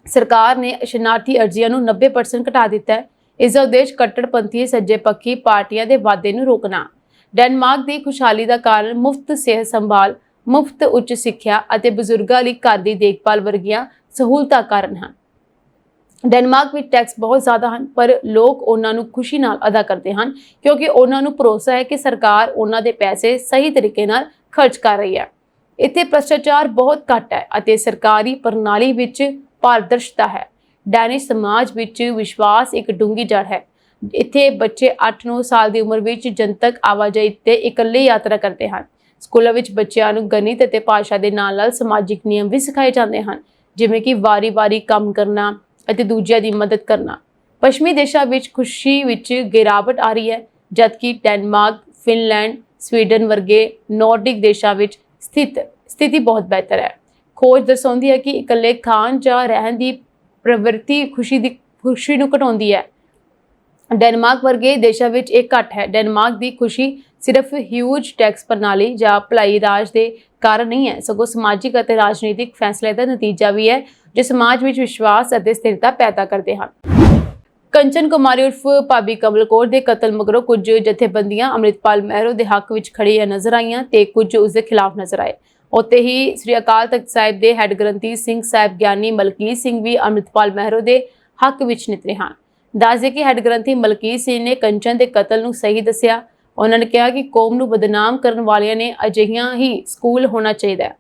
ਸਰਕਾਰ ਨੇ ਸ਼ਰਨਾਰਥੀ ਅਰਜ਼ੀਆਂ ਨੂੰ 90% ਘਟਾ ਦਿੱਤਾ ਹੈ। ਇਸ ਦਾ ਉਦੇਸ਼ ਕੱਟੜਪੰਥੀ ਸੱਜੇ ਪੱਖੀ ਪਾਰਟੀਆਂ ਦੇ ਵਾਧੇ ਨੂੰ ਰੋਕਣਾ। ਡੈਨਮਾਰਕ ਦੀ ਖੁਸ਼ਹਾਲੀ ਦਾ ਕਾਰਨ ਮੁਫਤ ਸਿਹਤ ਸੰਭਾਲ, ਮੁਫਤ ਉੱਚ ਸਿੱਖਿਆ ਅਤੇ ਬਜ਼ੁਰਗਾਂ ਲਈ ਘਰ ਦੀ ਦੇਖਭਾਲ ਵਰਗੀਆਂ ਸਹੂਲਤਾਂ ਕਾਰਨ ਹਨ। ਡੈਨਮਾਰਕ ਵਿੱਚ ਟੈਕਸ ਬਹੁਤ ਜ਼ਿਆਦਾ ਹਨ, ਪਰ ਲੋਕ ਉਹਨਾਂ ਨੂੰ ਖੁਸ਼ੀ ਨਾਲ ਅਦਾ ਕਰਦੇ ਹਨ ਕਿਉਂਕਿ ਉਹਨਾਂ ਨੂੰ ਭਰੋਸਾ ਹੈ ਕਿ ਸਰਕਾਰ ਉਹਨਾਂ ਦੇ ਪੈਸੇ ਸਹੀ ਤਰੀਕੇ ਨਾਲ ਖਰਚ ਕਰ ਰਹੀ ਹੈ। ਇੱਥੇ ਭ੍ਰਿਸ਼ਟਾਚਾਰ ਬਹੁਤ ਘੱਟ ਹੈ ਅਤੇ ਸਰਕਾਰੀ ਪ੍ਰਣਾਲੀ ਵਿੱਚ ਪਾਰਦਰਸ਼ਤਾ ਹੈ। ਡੈਨਿਸ਼ ਸਮਾਜ ਵਿੱਚ ਵਿਸ਼ਵਾਸ ਇੱਕ ਡੂੰਘੀ ਜੜ ਹੈ। ਇੱਥੇ ਬੱਚੇ 8-9 ਸਾਲ ਦੀ ਉਮਰ ਵਿੱਚ ਜਨਤਕ ਆਵਾਜਾਈ ਤੇ ਇਕੱਲੇ ਯਾਤਰਾ ਕਰਦੇ ਹਨ। ਸਕੂਲਾਂ ਵਿੱਚ ਬੱਚਿਆਂ ਨੂੰ ਗਣਿਤ ਅਤੇ ਭਾਸ਼ਾ ਦੇ ਨਾਲ-ਨਾਲ ਸਮਾਜਿਕ ਨਿਯਮ ਵੀ ਸਿਖਾਏ ਜਾਂਦੇ ਹਨ, ਜਿਵੇਂ ਕਿ ਵਾਰੀ-ਵਾਰੀ ਕੰਮ ਕਰਨਾ ਅਤੇ ਦੂਜਿਆਂ ਦੀ ਮਦਦ ਕਰਨਾ। ਪੱਛਮੀ ਦੇਸ਼ਾਂ ਵਿੱਚ ਖੁਸ਼ੀ ਵਿੱਚ ਗਿਰਾਵਟ ਆ ਰਹੀ ਹੈ, ਜਦਕਿ ਡੈਨਮਾਰਕ, ਫਿਨਲੈਂਡ, ਸਵੀਡਨ ਵਰਗੇ ਨਾਰਡਿਕ ਦੇਸ਼ਾਂ ਵਿੱਚ ਸਥਿਤੀ ਬਹੁਤ ਬਿਹਤਰ ਹੈ। ਖੋਜ ਦਰਸਾਉਂਦੀ ਹੈ ਕਿ ਇਕੱਲੇ ਖਾਣ ਜਾਂ ਰਹਿਣ ਦੀ ਪ੍ਰਵਿਰਤੀ ਖੁਸ਼ੀ ਨੂੰ ਘਟਾਉਂਦੀ ਹੈ। ਡੈਨਮਾਰਕ ਵਰਗੇ ਦੇਸ਼ਾਂ ਵਿੱਚ ਇਹ ਘੱਟ ਹੈ। ਡੈਨਮਾਰਕ ਦੀ ਖੁਸ਼ੀ ਸਿਰਫ ਹਿਊਜ ਟੈਕਸ ਪ੍ਰਣਾਲੀ ਜਾਂ ਭਲਾਈ ਰਾਜ ਦੇ ਕਾਰਨ ਨਹੀਂ ਹੈ, ਸਗੋਂ ਸਮਾਜਿਕ ਅਤੇ ਰਾਜਨੀਤਿਕ ਫੈਸਲੇ ਦਾ ਨਤੀਜਾ ਵੀ ਹੈ ਜੋ ਸਮਾਜ ਵਿੱਚ ਵਿਸ਼ਵਾਸ ਅਤੇ ਸਥਿਰਤਾ ਪੈਦਾ ਕਰਦੇ ਹਨ। ਕੰਚਨ ਕੁਮਾਰੀ ਉਰਫ ਭਾਬੀ ਕਮਲ ਕੌਰ ਦੇ ਕਤਲ ਮਗਰੋਂ ਕੁਝ ਜਥੇਬੰਦੀਆਂ ਅੰਮ੍ਰਿਤਪਾਲ ਮਹਿਰੋ ਦੇ ਹੱਕ ਵਿੱਚ ਖੜੀਆਂ ਨਜ਼ਰ ਆਈਆਂ ਤੇ ਕੁਝ ਉਸ ਦੇ ਖਿਲਾਫ ਨਜ਼ਰ ਆਏ। ਉੱਥੇ ਹੀ ਸ੍ਰੀ ਅਕਾਲ ਤਖਤ ਸਾਹਿਬ ਦੇ ਹੈੱਡ ਗ੍ਰੰਥੀ ਸਿੰਘ ਸਾਹਿਬ ਗਿਆਨੀ ਮਲਕੀਤ ਸਿੰਘ ਵੀ ਅੰਮ੍ਰਿਤਪਾਲ ਮਹਿਰੋ ਦੇ ਹੱਕ ਵਿੱਚ ਨਿਤਰੇ ਹਨ। ਦੱਸਦੇ ਕਿ ਹੈੱਡ ਗ੍ਰੰਥੀ ਮਲਕੀਤ ਸਿੰਘ ਨੇ ਕੰਚਨ ਦੇ ਕਤਲ ਨੂੰ ਸਹੀ ਦੱਸਿਆ। ਉਹਨਾਂ ਨੇ ਕਿਹਾ ਕਿ ਕੌਮ ਨੂੰ ਬਦਨਾਮ ਕਰਨ ਵਾਲਿਆਂ ਨੇ ਅਜਿਹੀਆਂ ਹੀ ਸਕੂਲ ਹੋਣਾ ਚਾਹੀਦਾ ਹੈ।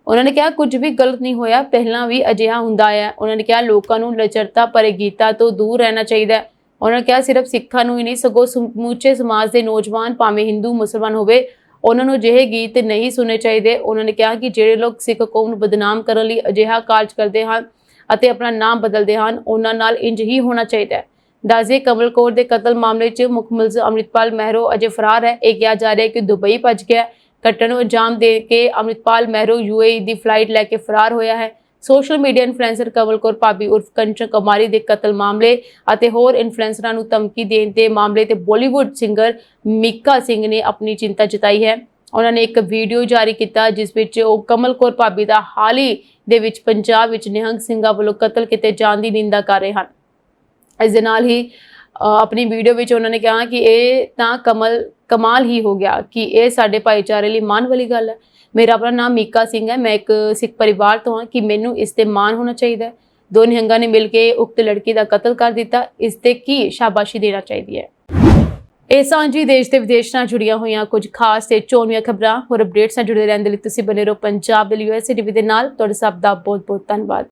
ਉਹਨਾਂ ਨੇ ਕਿਹਾ ਕੁਝ ਵੀ ਗਲਤ ਨਹੀਂ ਹੋਇਆ, ਪਹਿਲਾਂ ਵੀ ਅਜਿਹਾ ਹੁੰਦਾ ਹੈ। ਉਹਨਾਂ ਨੇ ਕਿਹਾ ਲੋਕਾਂ ਨੂੰ ਲੱਚਰਤਾ ਭਰੇ ਗੀਤਾਂ ਤੋਂ ਦੂਰ ਰਹਿਣਾ ਚਾਹੀਦਾ ਹੈ। ਉਹਨਾਂ ਨੇ ਕਿਹਾ ਸਿਰਫ ਸਿੱਖਾਂ ਨੂੰ ਹੀ ਨਹੀਂ, ਸਗੋਂ ਸਮੁੱਚੇ ਸਮਾਜ ਦੇ ਨੌਜਵਾਨ, ਭਾਵੇਂ ਹਿੰਦੂ ਮੁਸਲਮਾਨ ਹੋਵੇ, ਉਹਨਾਂ ਨੂੰ ਅਜਿਹੇ ਗੀਤ ਨਹੀਂ ਸੁਣਨੇ ਚਾਹੀਦੇ। ਉਹਨਾਂ ਨੇ ਕਿਹਾ ਕਿ ਜਿਹੜੇ ਲੋਕ ਸਿੱਖ ਕੌਮ ਨੂੰ ਬਦਨਾਮ ਕਰਨ ਲਈ ਅਜਿਹਾ ਕਾਰਜ ਕਰਦੇ ਹਨ ਅਤੇ ਆਪਣਾ ਨਾਮ ਬਦਲਦੇ ਹਨ, ਉਹਨਾਂ ਨਾਲ ਇੰਜ ਹੀ ਹੋਣਾ ਚਾਹੀਦਾ ਹੈ। ਦੱਸਦੇ ਕਮਲ ਕੌਰ ਦੇ ਕਤਲ ਮਾਮਲੇ 'ਚ ਮੁੱਖ ਮੁਲਜ਼ਮ ਅੰਮ੍ਰਿਤਪਾਲ ਮਹਿਰੋ ਅਜੇ ਫਰਾਰ ਹੈ। ਇਹ ਕਿਹਾ ਜਾ ਰਿਹਾ ਹੈ ਕਿ ਦੁਬਈ ਭੱਜ ਗਿਆ। ਘਟਨਾ ਨੂੰ ਅੰਜਾਮ ਦੇ ਕੇ ਅੰਮ੍ਰਿਤਪਾਲ ਮਹਿਰੋ UAE ਦੀ ਫਲਾਈਟ ਲੈ ਕੇ ਫਰਾਰ ਹੋਇਆ ਹੈ। ਸੋਸ਼ਲ ਮੀਡੀਆ ਇਨਫਲੂਐਂਸਰ ਕਮਲ ਕੌਰ ਭਾਬੀ ਉਰਫ ਕੰਚਨ ਕੁਮਾਰੀ ਦੇ ਕਤਲ ਮਾਮਲੇ ਅਤੇ ਹੋਰ ਇਨਫਲੂਐਂਸਰਾਂ ਨੂੰ ਧਮਕੀ ਦੇਣ ਦੇ ਮਾਮਲੇ ਤੇ ਬਾਲੀਵੁੱਡ ਸਿੰਗਰ ਮੀਕਾ ਸਿੰਘ ਨੇ ਆਪਣੀ ਚਿੰਤਾ ਜਤਾਈ ਹੈ। ਉਹਨਾਂ ਨੇ ਇੱਕ ਵੀਡੀਓ ਜਾਰੀ ਕੀਤਾ ਜਿਸ ਵਿੱਚ ਉਹ ਕਮਲ ਕੌਰ ਭਾਬੀ ਦਾ ਹਾਲ ਹੀ ਦੇ ਵਿੱਚ ਪੰਜਾਬ ਵਿੱਚ ਨਿਹੰਗ ਸਿੰਘਾਂ ਵੱਲੋਂ ਕਤਲ ਕੀਤੇ ਜਾਣ ਦੀ ਨਿੰਦਾ ਕਰ ਰਹੇ ਹਨ। ਇਸ ਦੇ ਨਾਲ ਹੀ ਆਪਣੀ ਵੀਡੀਓ ਵਿੱਚ ਉਹਨਾਂ ਨੇ ਕਿਹਾ ਕਿ ਇਹ ਤਾਂ ਕਮਾਲ ਹੀ ਹੋ ਗਿਆ ਕਿ ਇਹ ਸਾਡੇ ਭਾਈਚਾਰੇ ਲਈ ਮਾਣ ਵਾਲੀ ਗੱਲ ਹੈ। ਮੇਰਾ ਆਪਣਾ ਨਾਮ ਮੀਕਾ ਸਿੰਘ ਹੈ, ਮੈਂ ਇੱਕ ਸਿੱਖ ਪਰਿਵਾਰ ਤੋਂ ਹਾਂ ਕਿ ਮੈਨੂੰ ਇਸ ਤੇ ਮਾਣ ਹੋਣਾ ਚਾਹੀਦਾ ਹੈ। ਦੋ ਨਿਹੰਗਾਂ ਨੇ ਮਿਲ ਕੇ ਉਕਤ ਲੜਕੀ ਦਾ ਕਤਲ ਕਰ ਦਿੱਤਾ, ਇਸ ਤੇ ਕੀ ਸ਼ਾਬਾਸ਼ੀ ਦੇਣਾ ਚਾਹੀਦੀ ਹੈ। ਇਹ ਸਾਂਝੀ ਦੇਸ਼ ਤੇ ਵਿਦੇਸ਼ ਨਾਲ ਜੁੜੀਆਂ ਹੋਈਆਂ ਕੁਝ ਖਾਸ ਤੇ ਚੋਣਵੀਆਂ ਖਬਰਾਂ ਹੋਰ ਅਪਡੇਟਸ ਨਾਲ ਜੁੜੇ ਰਹਿਣ ਦੇ ਲਈ ਤੁਸੀਂ ਬਨੇ ਰਹੋ ਪੰਜਾਬ ਦੇ USA TV ਦੇ ਨਾਲ। ਤੁਹਾਡੇ ਸਭ ਦਾ ਬਹੁਤ ਬਹੁਤ ਧੰਨਵਾਦ।